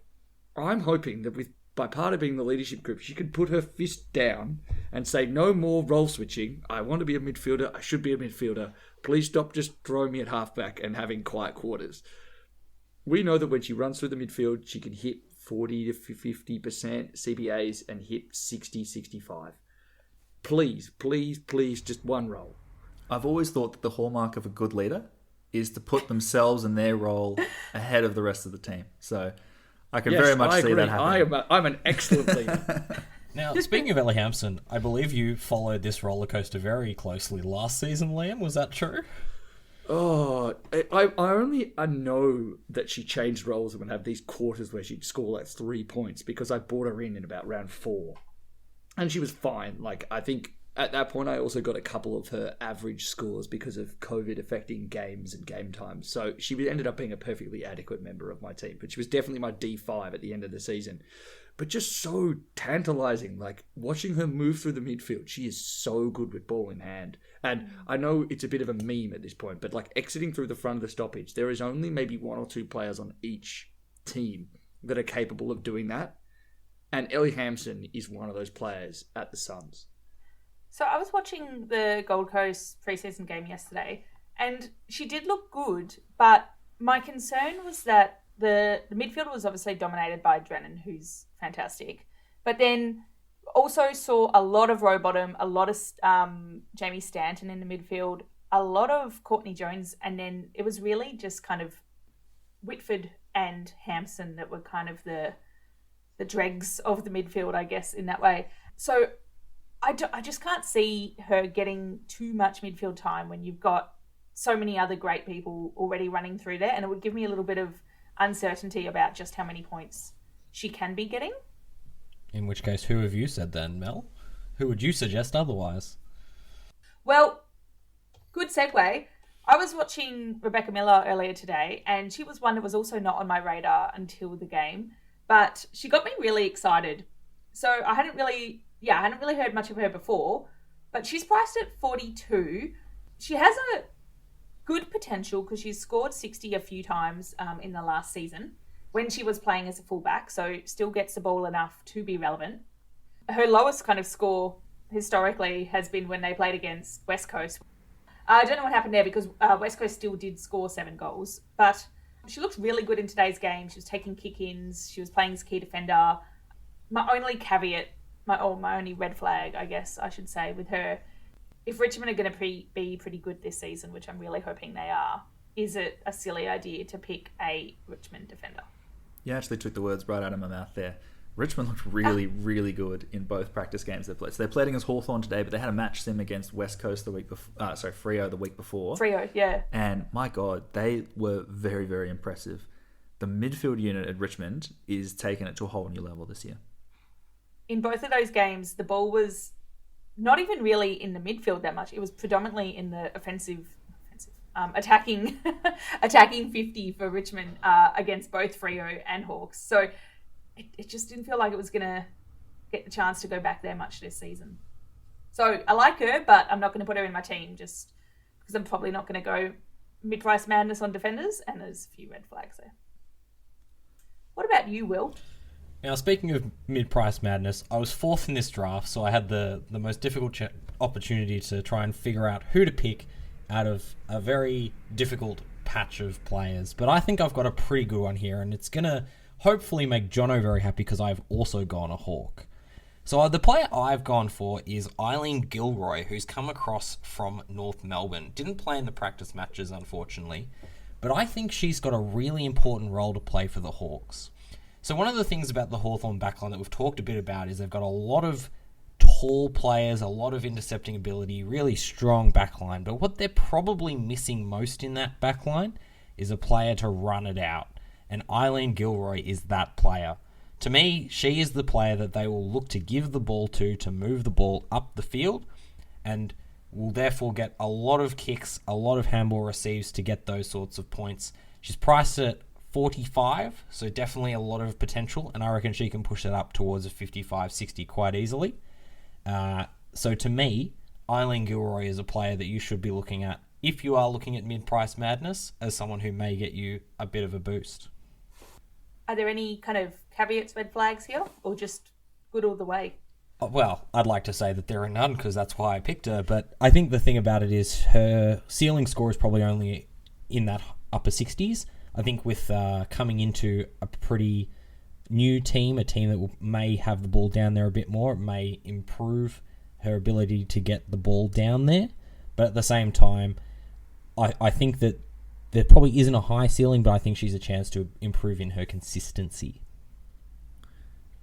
I'm hoping that by part of being the leadership group, she could put her fist down and say, no more role switching. I want to be a midfielder. I should be a midfielder. Please stop just throwing me at halfback and having quiet quarters. We know that when she runs through the midfield, she can hit 40 to 50% CBAs and hit 60, 65. Please, please, please, just one roll. I've always thought that the hallmark of a good leader is to put themselves and their role ahead of the rest of the team. So I can very much see that happening. I'm an excellent leader. Now, speaking of Ellie Hampson, I believe you followed this roller coaster very closely last season, Liam. Was that true? Oh, I know that she changed roles and would have these quarters where she'd score like 3 points because I brought her in about round 4. And she was fine. Like, I think at that point I also got a couple of her average scores because of COVID affecting games and game times. So she ended up being a perfectly adequate member of my team. But she was definitely my D5 at the end of the season. But just so tantalising, like watching her move through the midfield. She is so good with ball in hand. And I know it's a bit of a meme at this point, but like exiting through the front of the stoppage, there is only maybe 1 or 2 players on each team that are capable of doing that. And Ellie Hampson is one of those players at the Suns. So I was watching the Gold Coast preseason game yesterday, and she did look good, but my concern was that the midfield was obviously dominated by Drennan, who's fantastic, but then also saw a lot of Rowbottom, a lot of Jamie Stanton in the midfield, a lot of Courtney Jones, and then it was really just kind of Whitford and Hampson that were kind of the dregs of the midfield, I guess, in that way. So I just can't see her getting too much midfield time when you've got so many other great people already running through there, and it would give me a little bit of uncertainty about just how many points she can be getting. In which case, who have you said then, Mel? Who would you suggest otherwise? Well, good segue. I was watching Rebecca Miller earlier today, and she was one that was also not on my radar until the game, but she got me really excited. So I hadn't really heard much of her before, but she's priced at 42. She has a good potential because she's scored 60 a few times in the last season when she was playing as a fullback, so still gets the ball enough to be relevant. Her lowest kind of score historically has been when they played against West Coast. I don't know what happened there because West Coast still did score 7 goals, but she looks really good in today's game. She was taking kick-ins, she was playing as key defender. My only caveat, my only red flag, I guess I should say, with her, if Richmond are going to be pretty good this season, which I'm really hoping they are, is it a silly idea to pick a Richmond defender? You actually took the words right out of my mouth there. Richmond looked really, really good in both practice games they played. So they played against Hawthorn today, but they had a match sim against West Coast the week before. Freo the week before. Freo, yeah. And my God, they were very, very impressive. The midfield unit at Richmond is taking it to a whole new level this year. In both of those games, the ball was not even really in the midfield that much. It was predominantly in the attacking 50 for Richmond against both Freo and Hawks. So it just didn't feel like it was going to get the chance to go back there much this season. So I like her, but I'm not going to put her in my team just because I'm probably not going to go mid-price madness on defenders, and there's a few red flags there. What about you, Will? Now, speaking of mid-price madness, I was 4th in this draft, so I had the most difficult opportunity to try and figure out who to pick out of a very difficult patch of players. But I think I've got a pretty good one here, and it's going to hopefully make Jono very happy because I've also gone a Hawk. So the player I've gone for is Eileen Gilroy, who's come across from North Melbourne. Didn't play in the practice matches, unfortunately, but I think she's got a really important role to play for the Hawks. So one of the things about the Hawthorn backline that we've talked a bit about is they've got a lot of tall players, a lot of intercepting ability, really strong backline. But what they're probably missing most in that backline is a player to run it out. And Eileen Gilroy is that player. To me, she is the player that they will look to give the ball to move the ball up the field, and will therefore get a lot of kicks, a lot of handball receives to get those sorts of points. She's priced at 45, so definitely a lot of potential, and I reckon she can push that up towards a 55-60 quite easily. So to me, Eileen Gilroy is a player that you should be looking at if you are looking at mid-price madness as someone who may get you a bit of a boost. Are there any kind of caveats, red flags here, or just good all the way? Well, I'd like to say that there are none because that's why I picked her, but I think the thing about it is her ceiling score is probably only in that upper 60s. I think with coming into a pretty new team, a team that may have the ball down there a bit more, it may improve her ability to get the ball down there. But at the same time, I think that there probably isn't a high ceiling, but I think she's a chance to improve in her consistency.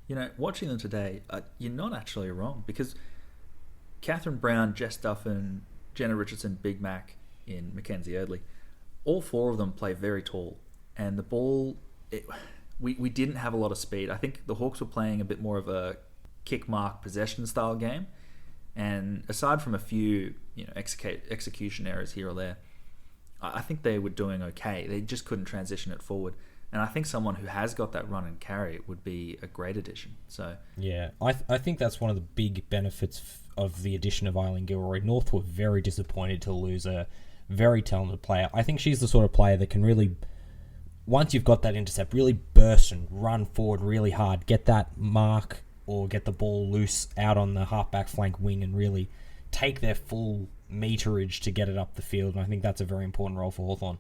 You know, watching them today, you're not actually wrong, because Catherine Brown, Jess Duffin, Jenna Richardson, Big Mac in Mackenzie Erdley, all four of them play very tall. And the ball, we didn't have a lot of speed. I think the Hawks were playing a bit more of a kick mark possession style game. And aside from a few execution errors here or there, I think they were doing okay. They just couldn't transition it forward. And I think someone who has got that run and carry would be a great addition. So yeah, I think that's one of the big benefits of the addition of Eileen Gilroy. North were very disappointed to lose a very talented player. I think she's the sort of player that can really, once you've got that intercept, really burst and run forward really hard, get that mark or get the ball loose out on the halfback flank wing and really take their full meterage to get it up the field. And I think that's a very important role for Hawthorn.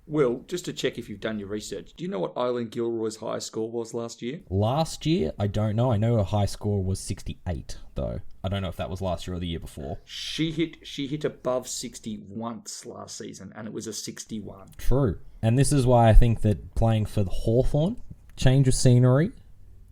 Will, just to check if you've done your research, do you know what Eileen Gilroy's high score was last year? Last year? I don't know. I know her high score was 68, though. I don't know if that was last year or the year before. She hit above 60 once last season, and it was a 61. True. And this is why I think that playing for the Hawthorn, change of scenery,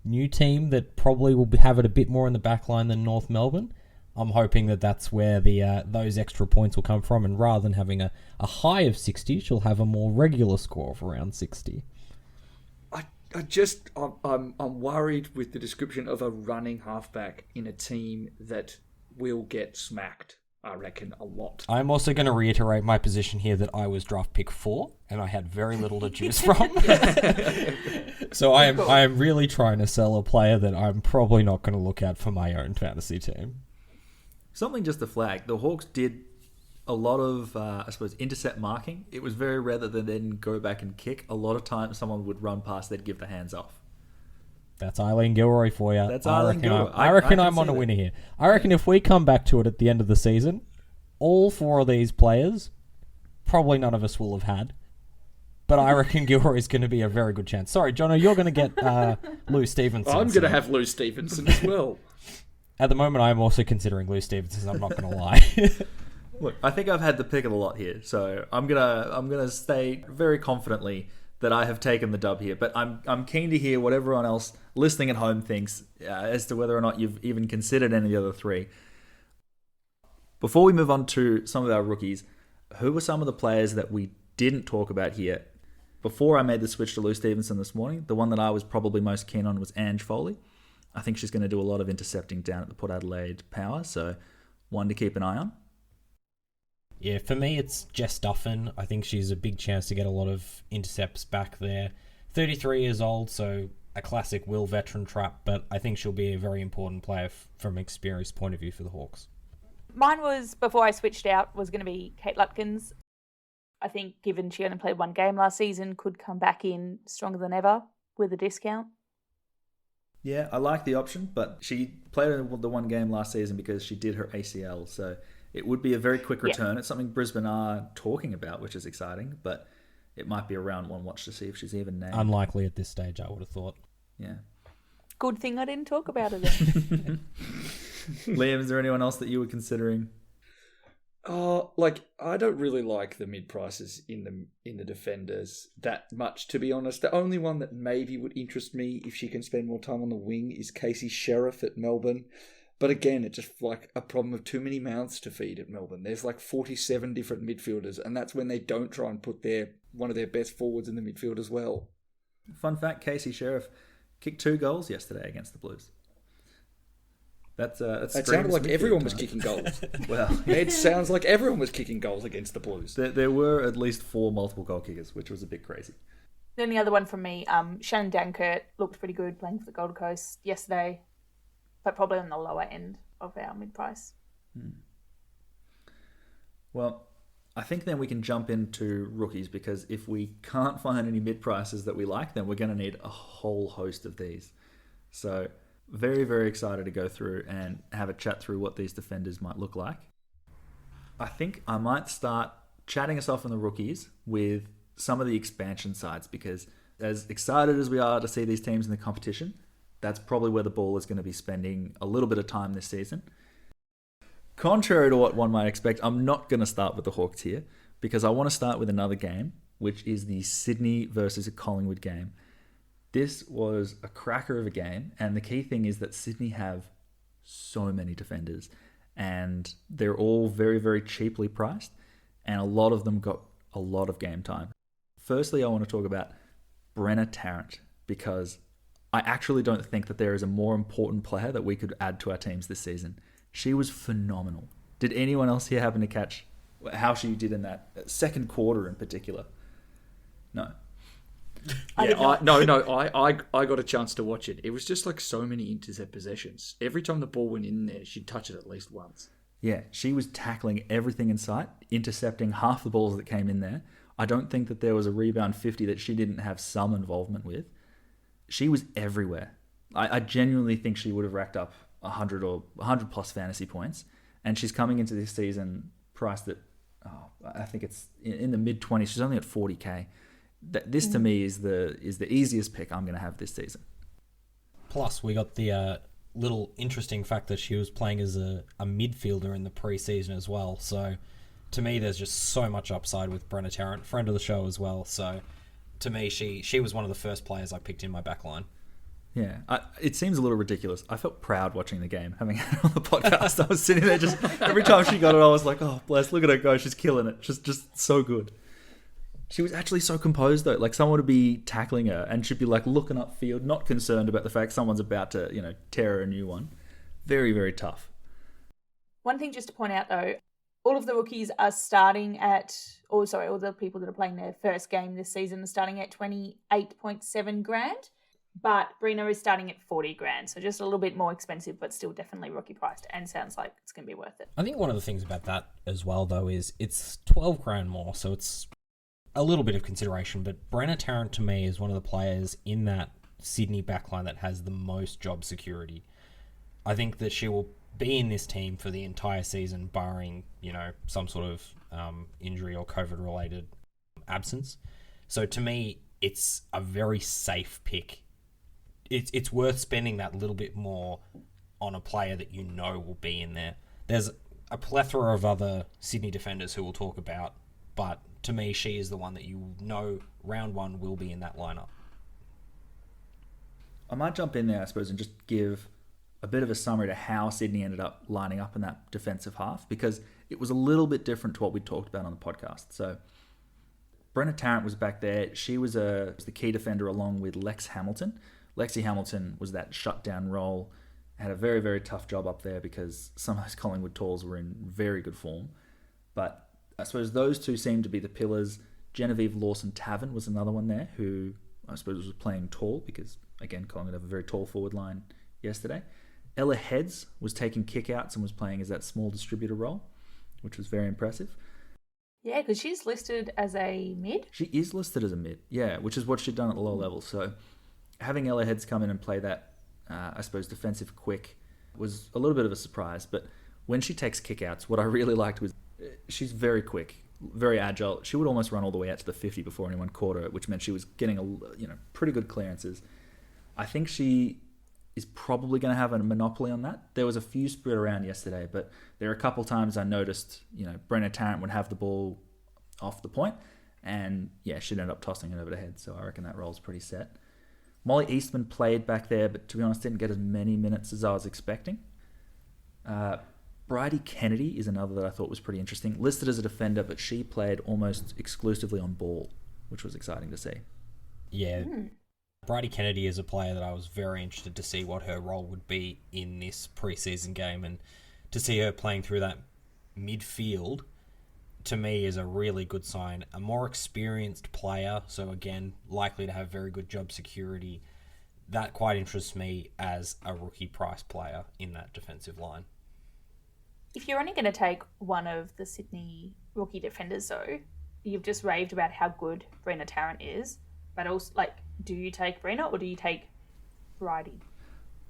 new team that probably will have it a bit more in the back line than North Melbourne. I'm hoping that that's where the those extra points will come from, and rather than having a high of 60, she'll have a more regular score of around 60. I'm worried with the description of a running halfback in a team that will get smacked, I reckon, a lot. I'm also going to reiterate my position here that I was draft pick 4, and I had very little to choose from. So I am really trying to sell a player that I'm probably not going to look at for my own fantasy team. Something just to flag, the Hawks did a lot of, intercept marking. It was very rare that they then go back and kick. A lot of times someone would run past, they'd give the hands off. That's Eileen Gilroy for you. That's Eileen Gilroy. I reckon I'm on a winner here. I reckon if we come back to it at the end of the season, all 4 of these players, probably none of us will have had. But I reckon Gilroy is going to be a very good chance. Sorry, Jono, you're going to get Lou Stevenson. I'm going to have Lou Stevenson as well. At the moment, I'm also considering Lou Stevenson. I'm not going to lie. Look, I think I've had the pick of the lot here, so I'm gonna state very confidently that I have taken the dub here. But I'm keen to hear what everyone else listening at home thinks as to whether or not you've even considered any of the other 3. Before we move on to some of our rookies, who were some of the players that we didn't talk about here? Before I made the switch to Lou Stevenson this morning, the one that I was probably most keen on was Ange Foley. I think she's going to do a lot of intercepting down at the Port Adelaide Power, so one to keep an eye on. Yeah, for me, it's Jess Duffin. I think she's a big chance to get a lot of intercepts back there. 33 years old, so a classic Will veteran trap, but I think she'll be a very important player from an experience point of view for the Hawks. Mine was, before I switched out, was going to be Kate Lutkins. I think, given she only played 1 game last season, could come back in stronger than ever with a discount. Yeah, I like the option, but she played the 1 game last season because she did her ACL, so it would be a very quick return. Yeah. It's something Brisbane are talking about, which is exciting, but it might be a round 1 watch to see if she's even named. Unlikely at this stage, I would have thought. Yeah. Good thing I didn't talk about it then. Liam, is there anyone else that you were considering? I don't really like the mid prices in the defenders that much, to be honest. The only one that maybe would interest me if she can spend more time on the wing is Casey Sheriff at Melbourne. But again, it's just like a problem of too many mouths to feed at Melbourne. There's like 47 different midfielders, and that's when they don't try and put one of their best forwards in the midfield as well. Fun fact, Casey Sheriff kicked 2 goals yesterday against the Blues. It sounded like everyone was kicking goals. Well, it sounds like everyone was kicking goals against the Blues. There were at least 4 multiple goal kickers, which was a bit crazy. Then the other one from me, Shannon Dankert looked pretty good playing for the Gold Coast yesterday, but probably on the lower end of our mid-price. Well, I think then we can jump into rookies, because if we can't find any mid-prices that we like, then we're going to need a whole host of these. So very, very excited to go through and have a chat through what these defenders might look like. I think I might start chatting us off on the rookies with some of the expansion sides, because as excited as we are to see these teams in the competition, that's probably where the ball is going to be spending a little bit of time this season. Contrary to what one might expect, I'm not going to start with the Hawks here, because I want to start with another game, which is the Sydney versus Collingwood game. This was a cracker of a game, and the key thing is that Sydney have so many defenders, and they're all very, very cheaply priced, and a lot of them got a lot of game time. Firstly, I want to talk about Brenna Tarrant, because I actually don't think that there is a more important player that we could add to our teams this season. She was phenomenal. Did anyone else here happen to catch how she did in that second quarter in particular? No. I got a chance to watch it. It was just like so many intercept possessions. Every time the ball went in there, she'd touch it at least once. Yeah, she was tackling everything in sight, intercepting half the balls that came in there. I don't think that there was a rebound 50 that she didn't have some involvement with. She was everywhere. I genuinely think she would have racked up 100 or 100 plus fantasy points, and she's coming into this season priced at, I think it's in the mid 20s. She's only at 40k. This to me is the easiest pick I'm going to have this season. Plus, we got the little interesting fact that she was playing as a midfielder in the preseason as well. So, to me, there's just so much upside with Brenna Tarrant, friend of the show as well. So, to me, she was one of the first players I picked in my back line. Yeah, it seems a little ridiculous. I felt proud watching the game, having had it on the podcast. I was sitting there just every time she got it, I was like, "Oh, bless! Look at her go! She's killing it! Just so good." She was actually so composed though. Like someone would be tackling her, and she'd be like looking upfield, not concerned about the fact someone's about to, tear her a new one. Very, very tough. One thing just to point out though, all of the rookies are starting at, all the people that are playing their first game this season are starting at 28.7 grand. But Brina is starting at 40 grand, so just a little bit more expensive, but still definitely rookie priced, and sounds like it's going to be worth it. I think one of the things about that as well, though, is it's 12 grand more, so it's a little bit of consideration. But Brenna Tarrant, to me, is one of the players in that Sydney backline that has the most job security. I think that she will be in this team for the entire season, barring, some sort of injury or COVID-related absence. So to me, it's a very safe pick. It's worth spending that little bit more on a player that will be in there. There's a plethora of other Sydney defenders who we'll talk about, but to me, she is the one that round one will be in that lineup. I might jump in there, I suppose, and just give a bit of a summary to how Sydney ended up lining up in that defensive half, because it was a little bit different to what we talked about on the podcast. So Brenna Tarrant was back there. She was the key defender along with Lex Hamilton. Lexi Hamilton was that shutdown role, had a very, very tough job up there because some of those Collingwood talls were in very good form. But I suppose those two seemed to be the pillars. Genevieve Lawson-Tavern was another one there who I suppose was playing tall because, again, Collingwood have a very tall forward line yesterday. Ella Heads was taking kickouts and was playing as that small distributor role, which was very impressive. Yeah, because she's listed as a mid. She is listed as a mid, yeah, which is what she'd done at the lower level. So having Ella Heads come in and play that, I suppose, defensive quick was a little bit of a surprise. But when she takes kickouts, what I really liked was she's very quick, very agile. She would almost run all the way out to the 50 before anyone caught her, which meant she was getting pretty good clearances. I think she is probably going to have a monopoly on that. There was a few spread around yesterday, but there are a couple times I noticed, Brenna Tarrant would have the ball off the point, and yeah, she'd end up tossing it over the head. So I reckon that role's pretty set. Molly Eastman played back there, but to be honest, didn't get as many minutes as I was expecting. Bridie Kennedy is another that I thought was pretty interesting. Listed as a defender, but she played almost exclusively on ball, which was exciting to see. Yeah. Bridie Kennedy is a player that I was very interested to see what her role would be in this preseason game, and to see her playing through that midfield, to me, is a really good sign. A more experienced player, so again, likely to have very good job security. That quite interests me as a rookie price player in that defensive line. If you're only going to take one of the Sydney rookie defenders, though, you've just raved about how good Brenna Tarrant is, but also, do you take Brenna or do you take Bridie?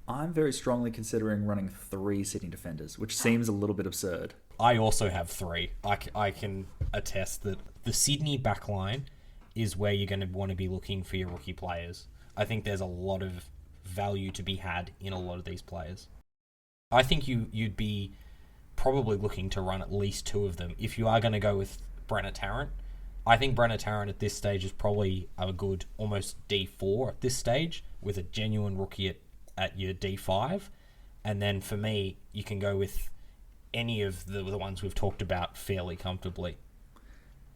I'm very strongly considering running 3 Sydney defenders, which seems a little bit absurd. I also have 3. I can attest that the Sydney backline is where you're going to want to be looking for your rookie players. I think there's a lot of value to be had in a lot of these players. I think you'd be probably looking to run at least 2 of them. If you are going to go with Brenna Tarrant. I think Brenna Tarrant at this stage is probably a good almost D4 at this stage, with a genuine rookie at your D5. And then for me, you can go with any of the ones we've talked about fairly comfortably.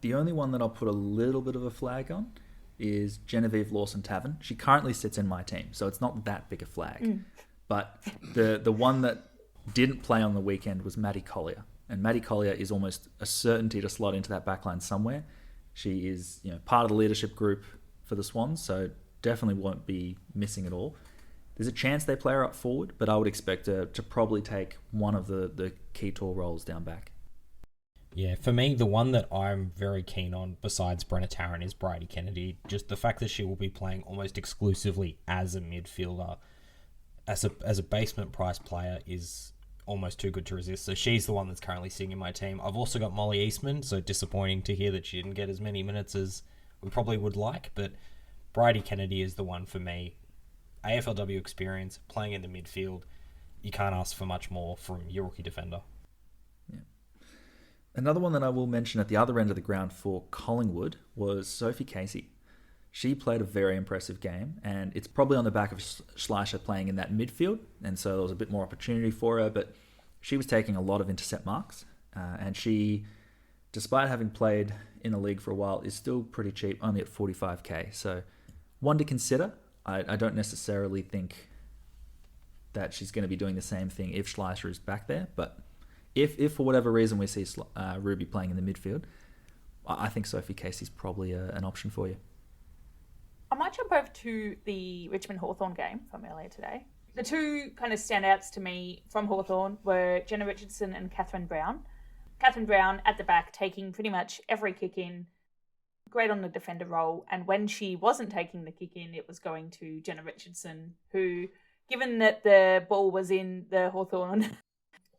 The only one that I'll put a little bit of a flag on is Genevieve Lawson-Tavern. She currently sits in my team, so it's not that big a flag. But the one that didn't play on the weekend was Maddie Collier. And Maddie Collier is almost a certainty to slot into that backline somewhere. She is, part of the leadership group for the Swans, so definitely won't be missing at all. There's a chance they play her up forward, but I would expect her to probably take one of the key tall roles down back. Yeah, for me, the one that I'm very keen on besides Brenna Tarrant is Bridie Kennedy. Just the fact that she will be playing almost exclusively as a midfielder, as a basement price player, is almost too good to resist. So she's the one that's currently sitting in my team. I've also got Molly Eastman, so disappointing to hear that she didn't get as many minutes as we probably would like, but Bridie Kennedy is the one for me. AFLW experience, playing in the midfield, you can't ask for much more from your rookie defender. Yeah. Another one that I will mention at the other end of the ground for Collingwood was Sophie Casey. She played a very impressive game, and it's probably on the back of Schleicher playing in that midfield, and so there was a bit more opportunity for her, but she was taking a lot of intercept marks, and she, despite having played in the league for a while, is still pretty cheap, only at 45k. So one to consider. I don't necessarily think that she's going to be doing the same thing if Schleicher is back there, but if for whatever reason we see Ruby playing in the midfield, I think Sophie Casey's probably an option for you. I might jump over to the Richmond Hawthorn game from earlier today. The two kind of standouts to me from Hawthorn were Jenna Richardson and Catherine Brown. Catherine Brown at the back taking pretty much every kick in, great on the defender role, and when she wasn't taking the kick in, it was going to Jenna Richardson, who, given that the ball was in the Hawthorn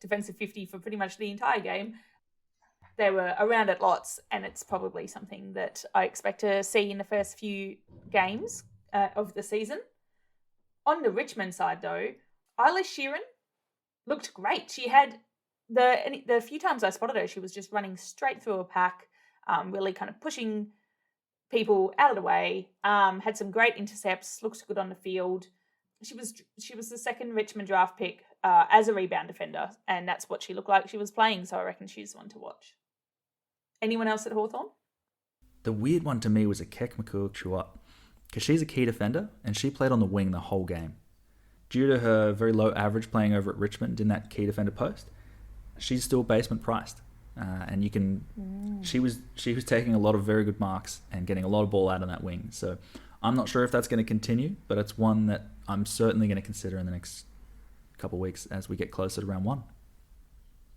defensive 50 for pretty much the entire game, they were around it lots, and it's probably something that I expect to see in the first few games of the season. On the Richmond side, though, Isla Sheeran looked great. She had the few times I spotted her, she was just running straight through a pack, really kind of pushing people out of the way, had some great intercepts, looked good on the field. She was the second Richmond draft pick as a rebound defender, and that's what she looked like she was playing, so I reckon she's one to watch. Anyone else at Hawthorn? The weird one to me was a Kek McCool-Chuat, because she's a key defender, and she played on the wing the whole game. Due to her very low average playing over at Richmond in that key defender post, she's still basement priced. And you can, she was taking a lot of very good marks and getting a lot of ball out on that wing. So I'm not sure if that's going to continue, but it's one that I'm certainly going to consider in the next couple of weeks as we get closer to round one.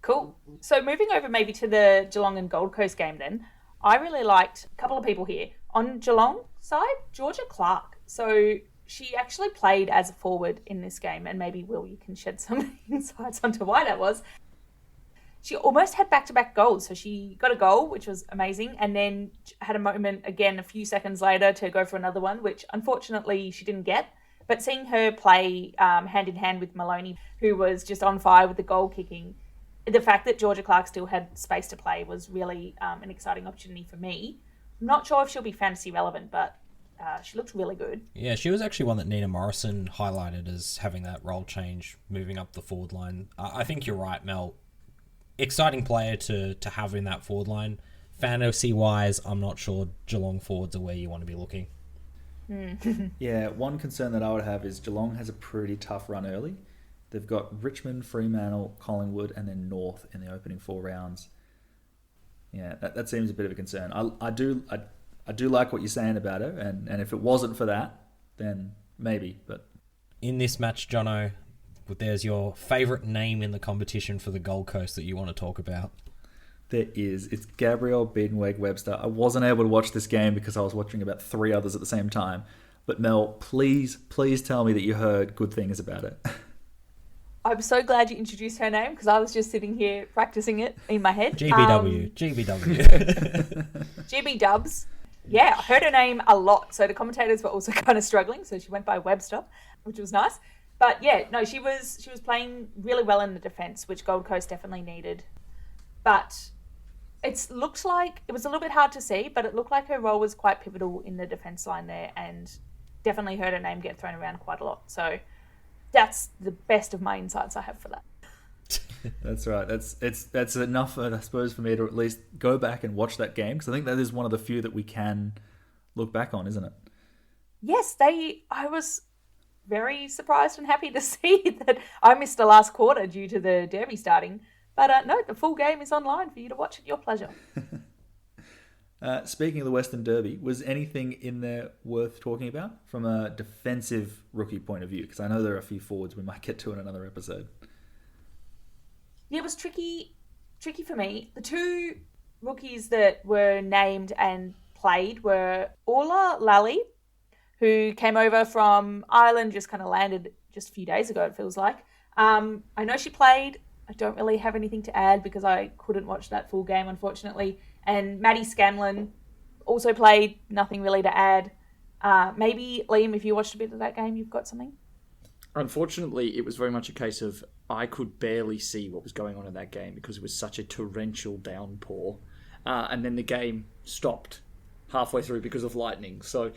Cool. So moving over maybe to the Geelong and Gold Coast game then, I really liked a couple of people here. On Geelong side, Georgia Clark. So she actually played as a forward in this game, and maybe, Will, you can shed some insights onto why that was. She almost had back-to-back goals. So she got a goal, which was amazing, and then had a moment again a few seconds later to go for another one, which unfortunately she didn't get. But seeing her play hand-in-hand with Maloney, who was just on fire with the goal kicking, the fact that Georgia Clark still had space to play was really an exciting opportunity for me. I'm not sure if she'll be fantasy relevant, but she looked really good. Yeah, she was actually one that Nina Morrison highlighted as having that role change, moving up the forward line. I think you're right, Mel. Exciting player to have in that forward line. Fantasy-wise, I'm not sure Geelong forwards are where you want to be looking. Yeah, one concern that I would have is Geelong has a pretty tough run early. They've got Richmond, Fremantle, Collingwood, and then North in the opening 4 rounds. Yeah, that seems a bit of a concern. I do like what you're saying about her, and if it wasn't for that, then maybe. But in this match, Jono, there's your favourite name in the competition for the Gold Coast that you want to talk about. There is. It's Gabrielle Biedenweg-Webster. I wasn't able to watch this game because I was watching about 3 others at the same time. But Mel, please tell me that you heard good things about it. I'm so glad you introduced her name because I was just sitting here practicing it in my head. GBW. GB Dubs. Yeah, I heard her name a lot. So the commentators were also kind of struggling. So she went by Webster, which was nice. But yeah, no, she was playing really well in the defence, which Gold Coast definitely needed. But It looked like it was a little bit hard to see, but it looked like her role was quite pivotal in the defence line there, and definitely heard her name get thrown around quite a lot. So that's the best of my insights I have for that. That's right. That's enough, I suppose, for me to at least go back and watch that game, because I think that is one of the few that we can look back on, isn't it? Yes, I was very surprised and happy to see that I missed the last quarter due to the derby starting. But no, the full game is online for you to watch at your pleasure. Speaking of the Western Derby, was anything in there worth talking about from a defensive rookie point of view? Because I know there are a few forwards we might get to in another episode. Yeah, it was tricky for me. The two rookies that were named and played were Orla Lally, who came over from Ireland, just kind of landed just a few days ago, it feels like. I know she played. I don't really have anything to add because I couldn't watch that full game, unfortunately. And Maddie Scanlon also played. Nothing really to add. Maybe, Liam, if you watched a bit of that game, you've got something? Unfortunately, it was very much a case of I could barely see what was going on in that game because it was such a torrential downpour. And then the game stopped halfway through because of lightning. So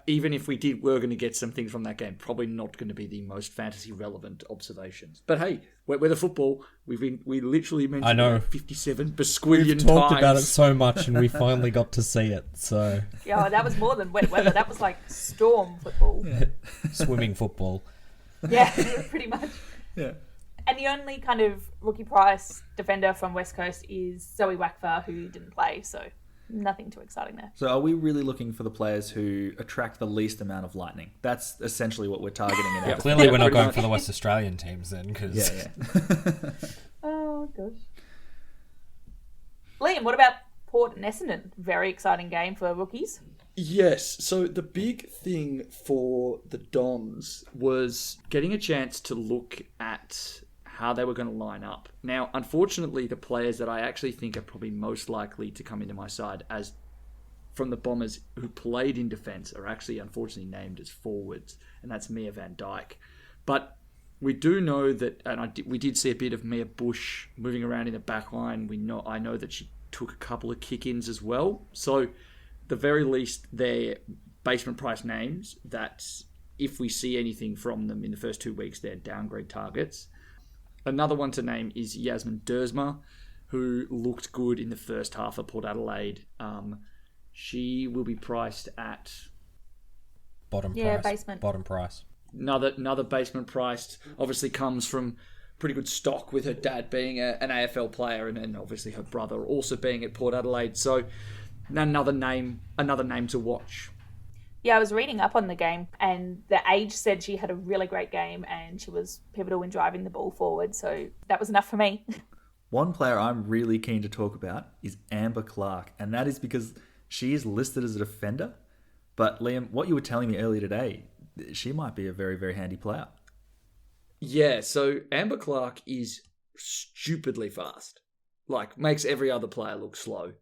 even if we were going to get some things from that game, probably not going to be the most fantasy relevant observations. But hey, we're the football. We literally mentioned it 57 besquillion We've times. talked about it so much, and we finally got to see it. So Yeah, that was more than wet weather. That was like storm football. swimming football. Yeah, pretty much. Yeah. And the only kind of rookie price defender from West Coast is Zoe Wakfa, who didn't play, so nothing too exciting there. So are we really looking for the players who attract the least amount of lightning? That's essentially what we're targeting in our Clearly, we're not pretty going much. for the West Australian teams then, because Yeah. Oh, gosh. Liam, what about Port and Essendon? Very exciting game for rookies. Yes, so the big thing for the Dons was getting a chance to look at how they were going to line up. Now, unfortunately, the players that I actually think are probably most likely to come into my side as from the Bombers who played in defence are actually unfortunately named as forwards, and that's Mia Van Dijk. But we do know that, and we did see a bit of Mia Bush moving around in the back line. I know that she took a couple of kick-ins as well. So, the very least, they're basement price names that if we see anything from them in the first 2 weeks, they're downgrade targets. Another one to name is Yasmin Dersma, who looked good in the first half of Port Adelaide. She will be priced at bottom price. Another basement priced. Obviously comes from pretty good stock with her dad being an AFL player and obviously her brother also being at Port Adelaide. So another name to watch. Yeah, I was reading up on the game, and the Age said she had a really great game and she was pivotal in driving the ball forward, so that was enough for me. One player I'm really keen to talk about is Amber Clark, and that is because she is listed as a defender. But Liam, what you were telling me earlier today, she might be a very, very handy player. Yeah, so Amber Clark is stupidly fast. Like, makes every other player look slow.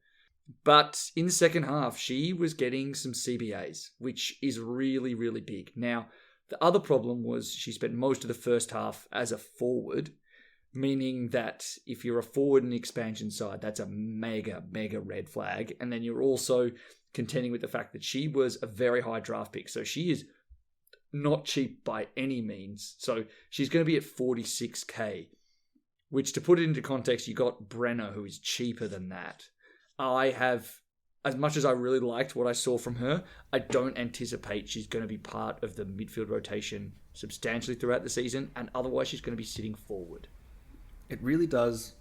But in the second half, she was getting some CBAs, which is really, really big. Now, the other problem was she spent most of the first half as a forward, meaning that if you're a forward in the expansion side, that's a mega, mega red flag. And then you're also contending with the fact that she was a very high draft pick. So she is not cheap by any means. So she's going to be at 46k, which, to put it into context, you got Brenner, who is cheaper than that. I have, as much as I really liked what I saw from her, I don't anticipate she's going to be part of the midfield rotation substantially throughout the season, and otherwise she's going to be sitting forward. It really does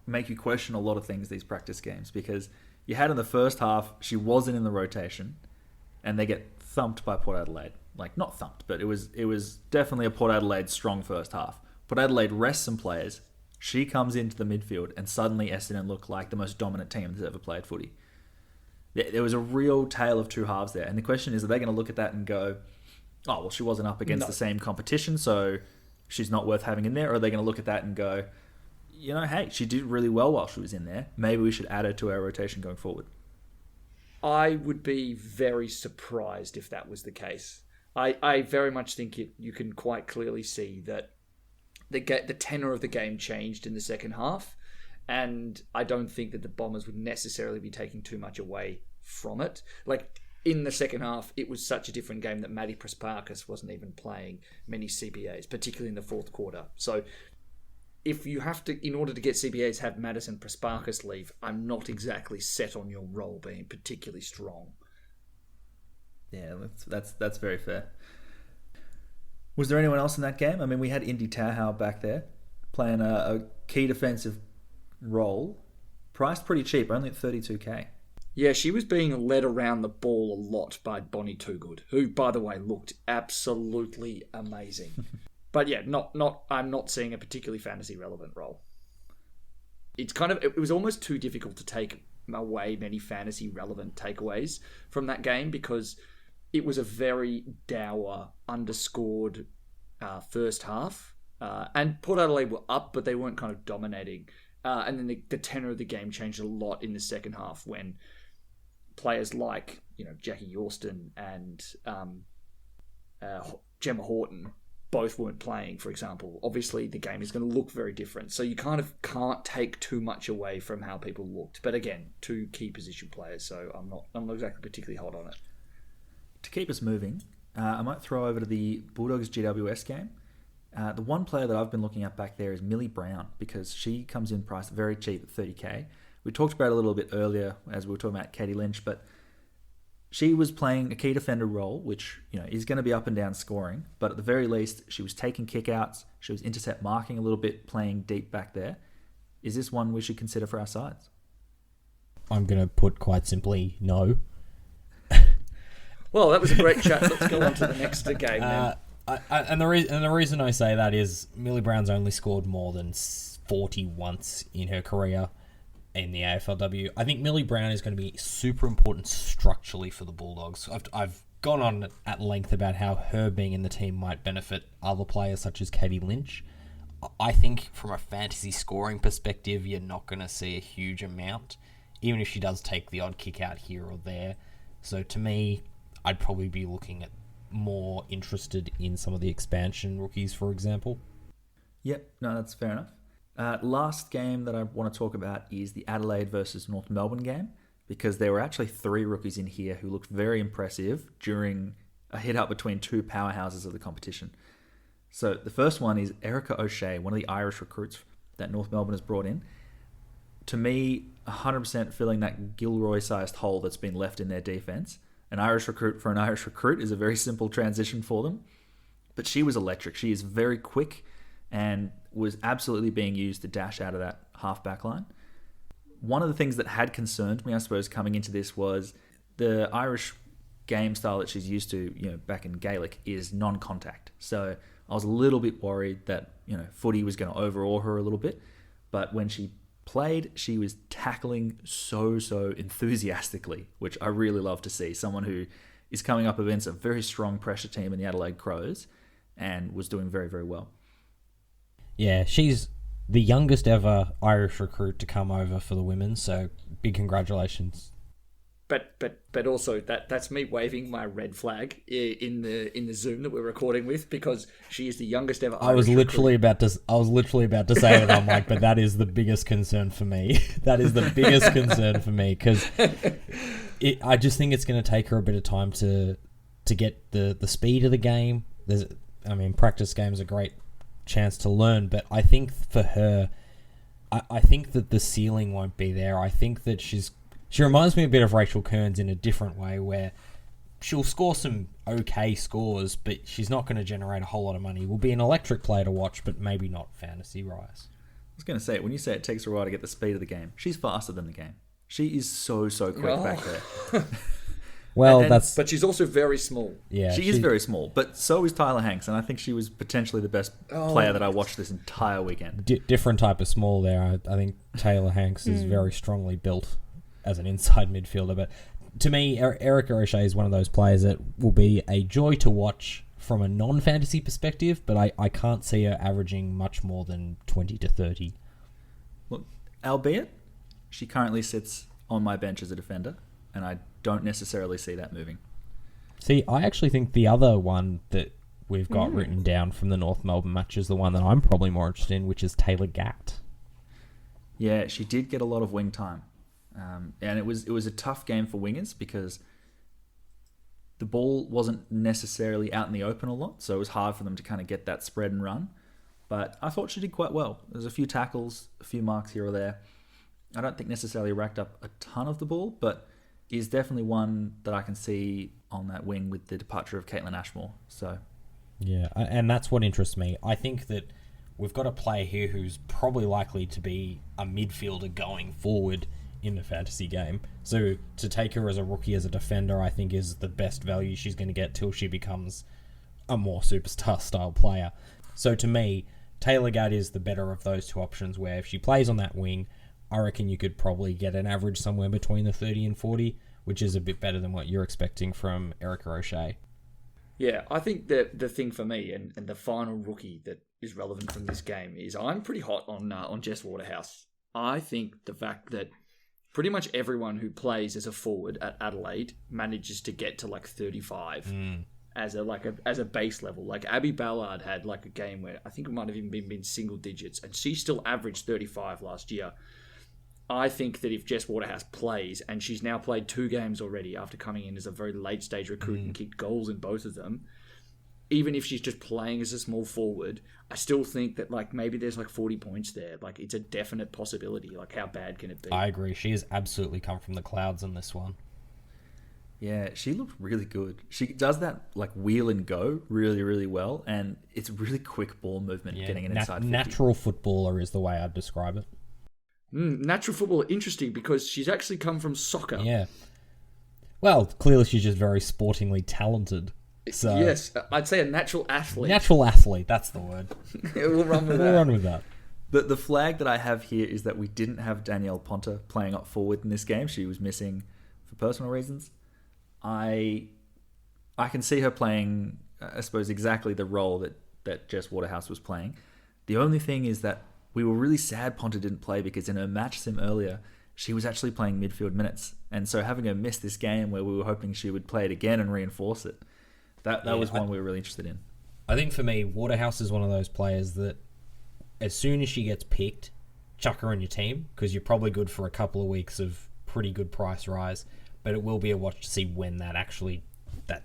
make you question a lot of things, these practice games, because you had in the first half, she wasn't in the rotation, and they get thumped by Port Adelaide. Like, not thumped, but it was definitely a Port Adelaide strong first half. Port Adelaide rests some players. She comes into the midfield, and suddenly Essendon look like the most dominant team that's ever played footy. There was a real tale of two halves there. And the question is, are they going to look at that and go, oh, well, she wasn't up against the same competition, so she's not worth having in there? Or are they going to look at that and go, you know, hey, she did really well while she was in there. Maybe we should add her to our rotation going forward. I would be very surprised if that was the case. I very much think you can quite clearly see that the tenor of the game changed in the second half, and I don't think that the Bombers would necessarily be taking too much away from it. Like, in the second half, it was such a different game that Maddie Prespakis wasn't even playing many CBAs, particularly in the fourth quarter. So if you have to, in order to get CBAs, have Madison Prespakis leave, I'm not exactly set on your role being particularly strong. Yeah, that's very fair. Was there anyone else in that game? I mean, we had Indy Tauhau back there playing a key defensive role, priced pretty cheap, only at 32k. Yeah, she was being led around the ball a lot by Bonnie Toogood, who, by the way, looked absolutely amazing. But yeah, I'm not seeing a particularly fantasy relevant role. It was almost too difficult to take away many fantasy relevant takeaways from that game because it was a very dour, underscored first half. And Port Adelaide were up, but they weren't kind of dominating. And then the tenor of the game changed a lot in the second half when players like Jackie Yorston and Gemma Horton both weren't playing, for example. Obviously, the game is going to look very different. So you kind of can't take too much away from how people looked. But again, two key position players, so I'm not exactly particularly hot on it. To keep us moving, I might throw over to the Bulldogs GWS game. The one player that I've been looking at back there is Millie Brown, because she comes in priced very cheap at 30k. We talked about it a little bit earlier as we were talking about Katie Lynch, but she was playing a key defender role, which is going to be up and down scoring, but at the very least, she was taking kickouts, she was intercept marking a little bit, playing deep back there. Is this one we should consider for our sides? I'm going to put quite simply, no. Well, that was a great chat. Let's go on to the next game then. And the reason I say that is Millie Brown's only scored more than 40 once in her career in the AFLW. I think Millie Brown is going to be super important structurally for the Bulldogs. I've gone on at length about how her being in the team might benefit other players such as Katie Lynch. I think from a fantasy scoring perspective, you're not going to see a huge amount, even if she does take the odd kick out here or there. So to me, I'd probably be looking at more interested in some of the expansion rookies, for example. Yep, no, that's fair enough. Last game that I want to talk about is the Adelaide versus North Melbourne game, because there were actually 3 rookies in here who looked very impressive during a hit-up between 2 powerhouses of the competition. So the first one is Erica O'Shea, one of the Irish recruits that North Melbourne has brought in. To me, 100% filling that Gilroy-sized hole that's been left in their defence. An Irish recruit for an Irish recruit is a very simple transition for them. But she was electric. She is very quick and was absolutely being used to dash out of that half-back line. One of the things that had concerned me, I suppose, coming into this was the Irish game style that she's used to, back in Gaelic, is non-contact. So I was a little bit worried that, footy was going to overawe her a little bit. But when she played, she was tackling so enthusiastically, which I really love to see. Someone who is coming up against a very strong pressure team in the Adelaide Crows and was doing very, very well. Yeah, she's the youngest ever Irish recruit to come over for the women, so big congratulations. But also that's me waving my red flag in the Zoom that we're recording with, because she is the youngest ever Irish I was literally recruit. about to say it. I'm like, but that is the biggest concern for me. That is the biggest concern for me, because I just think it's going to take her a bit of time to get the speed of the game. Practice games are great chance to learn, but I think for her, I think that the ceiling won't be there. I think that she reminds me a bit of Rachel Kearns in a different way, where she'll score some okay scores, but she's not going to generate a whole lot of money. Will be an electric player to watch, but maybe not fantasy-wise. I was going to say, when you say it takes her a while to get the speed of the game, she's faster than the game. She is so quick back there. Well, but she's also very small. Yeah, she is very small, but so is Tyler Hanks, and I think she was potentially the best player that I watched this entire weekend. Different type of small there. I think Taylor Hanks is very strongly built as an inside midfielder, but to me, Erica O'Shea is one of those players that will be a joy to watch from a non-fantasy perspective, but I can't see her averaging much more than 20 to 30. Look, albeit she currently sits on my bench as a defender, and I don't necessarily see that moving. See, I actually think the other one that we've got written down from the North Melbourne match is the one that I'm probably more interested in, which is Taylor Gatt. Yeah, she did get a lot of wing time. And it was a tough game for wingers because the ball wasn't necessarily out in the open a lot, so it was hard for them to kind of get that spread and run. But I thought she did quite well. There's a few tackles, a few marks here or there. I don't think necessarily racked up a ton of the ball, but is definitely one that I can see on that wing with the departure of Caitlin Ashmore. So, yeah, and that's what interests me. I think that we've got a player here who's probably likely to be a midfielder going forward in the fantasy game. So to take her as a rookie, as a defender, I think is the best value she's going to get till she becomes a more superstar style player. So to me, Taylor Gadd is the better of those two options, where if she plays on that wing, I reckon you could probably get an average somewhere between the 30 and 40, which is a bit better than what you're expecting from Erica O'Shea. Yeah, I think that the thing for me and the final rookie that is relevant from this game is I'm pretty hot on Jess Waterhouse. I think the fact that pretty much everyone who plays as a forward at Adelaide manages to get to like 35 as a base level. Like Abby Ballard had like a game where I think it might have even been single digits, and she still averaged 35 last year. I think that if Jess Waterhouse plays, and she's now played 2 games already after coming in as a very late stage recruit and kicked goals in both of them, even if she's just playing as a small forward, I still think that like maybe there's like 40 points there. Like it's a definite possibility. Like how bad can it be? I agree. She has absolutely come from the clouds in this one. yeah, she looked really good. She does that like wheel and go really, really well, and it's really quick ball movement getting an inside 50. Natural footballer is the way I'd describe it. Natural football, interesting, because she's actually come from soccer. Yeah. Well, clearly she's just very sportingly talented. So Yes, I'd say a natural athlete. natural athlete, that's the word. We'll run with We'll that. run with that. The flag that I have here is that we didn't have Danielle Ponta playing up forward in this game. She was missing for personal reasons. I can see her playing, I suppose, exactly the role that Jess Waterhouse was playing. The only thing is that we were really sad Ponta didn't play, because in her match sim earlier, she was actually playing midfield minutes. And so having her miss this game where we were hoping she would play it again and reinforce it, that was one we were really interested in. I think for me, Waterhouse is one of those players that as soon as she gets picked, chuck her in your team, because you're probably good for a couple of weeks of pretty good price rise, but it will be a watch to see when that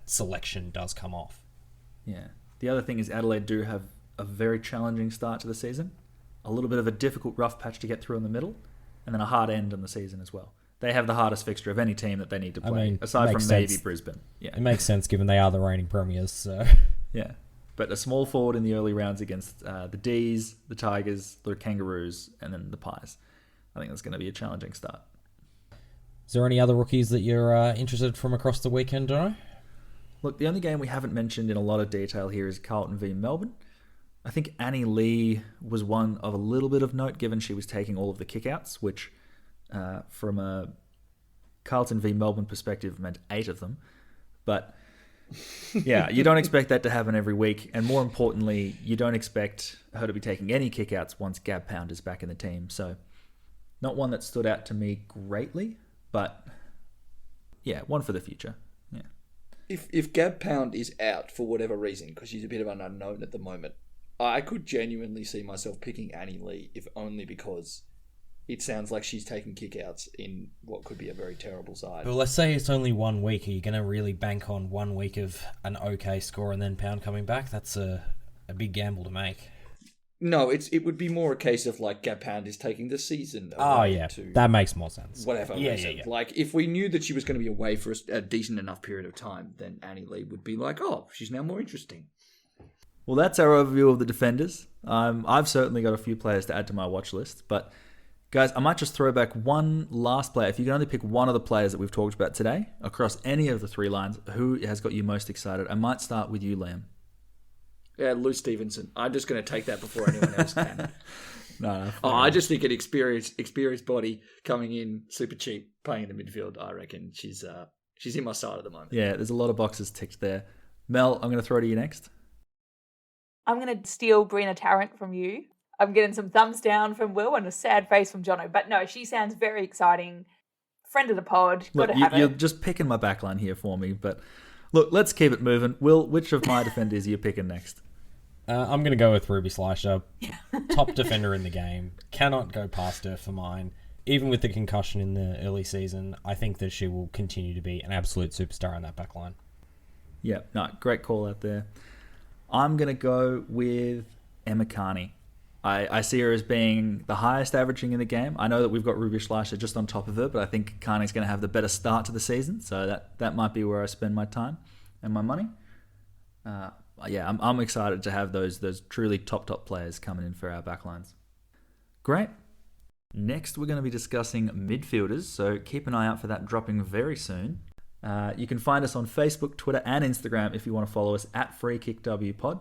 selection does come off. Yeah. The other thing is Adelaide do have a very challenging start to the season, a little bit of a difficult rough patch to get through in the middle, and then a hard end on the season as well. They have the hardest fixture of any team that they need to play, aside from maybe Brisbane. Yeah. It makes sense given they are the reigning premiers. So Yeah. But a small forward in the early rounds against the D's, the Tigers, the Kangaroos, and then the Pies. I think that's going to be a challenging start. is there any other rookies that you're interested from across the weekend, Jono? Look, the only game we haven't mentioned in a lot of detail here is Carlton v Melbourne. I think Annie Lee was one of a little bit of note, given she was taking all of the kickouts, which from a Carlton v Melbourne perspective meant 8 of them. But yeah, you don't expect that to happen every week. And more importantly, you don't expect her to be taking any kickouts once Gab Pound is back in the team. So not one that stood out to me greatly, but yeah, one for the future. Yeah. If Gab Pound is out for whatever reason, because she's a bit of an unknown at the moment, I could genuinely see myself picking Annie Lee, if only because it sounds like she's taking kickouts in what could be a very terrible side. Well, let's say it's only 1 week. Are you going to really bank on 1 week of an okay score and then Pound coming back? That's a big gamble to make. No, it would be more a case of like Gab Pound is taking the season away. Oh, yeah. That makes more sense. Whatever Yeah, reason. yeah. Like, if we knew that she was going to be away for a decent enough period of time, then Annie Lee would be like, oh, she's now more interesting. Well, that's our overview of the defenders. I've certainly got a few players to add to my watch list, but guys, I might just throw back one last player. If you can only pick one of the players that we've talked about today across any of the 3 lines, who has got you most excited? I might start with you, Liam. Yeah, Lou Stevenson. I'm just going to take that before anyone else can. No. I just think an experienced body coming in super cheap, playing in the midfield. I reckon she's in my side at the moment. Yeah, there's a lot of boxes ticked there. Mel, I'm going to throw to you next. I'm going to steal Brina Tarrant from you. I'm getting some thumbs down from Will and a sad face from Jono. But no, she sounds very exciting. Friend of the pod. Got to have You're it. just picking my backline here for me, but look, let's keep it moving. Will, which of my defenders are you picking next? I'm going to go with Ruby Slicer. Top defender in the game. Cannot go past her for mine. Even with the concussion in the early season, I think that she will continue to be an absolute superstar in that back line. Yeah, no, great call out there. I'm going to go with Emma Carney. I see her as being the highest averaging in the game. I know that we've got Ruby Schleicher just on top of her, but I think Carney's going to have the better start to the season, so that might be where I spend my time and my money. I'm excited to have those truly top players coming in for our backlines. Great. Next, we're going to be discussing midfielders, so keep an eye out for that dropping very soon. You can find us on Facebook, Twitter, and Instagram if you want to follow us at FreeKickWPod.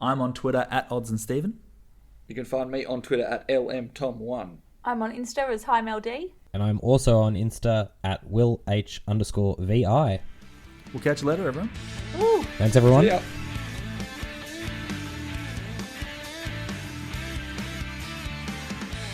I'm on Twitter at OddsandSteven. You can find me on Twitter at LMTom1. I'm on Insta as HiMLD. And I'm also on Insta at WillH_VI. We'll catch you later, everyone. Ooh. Thanks, everyone. See ya.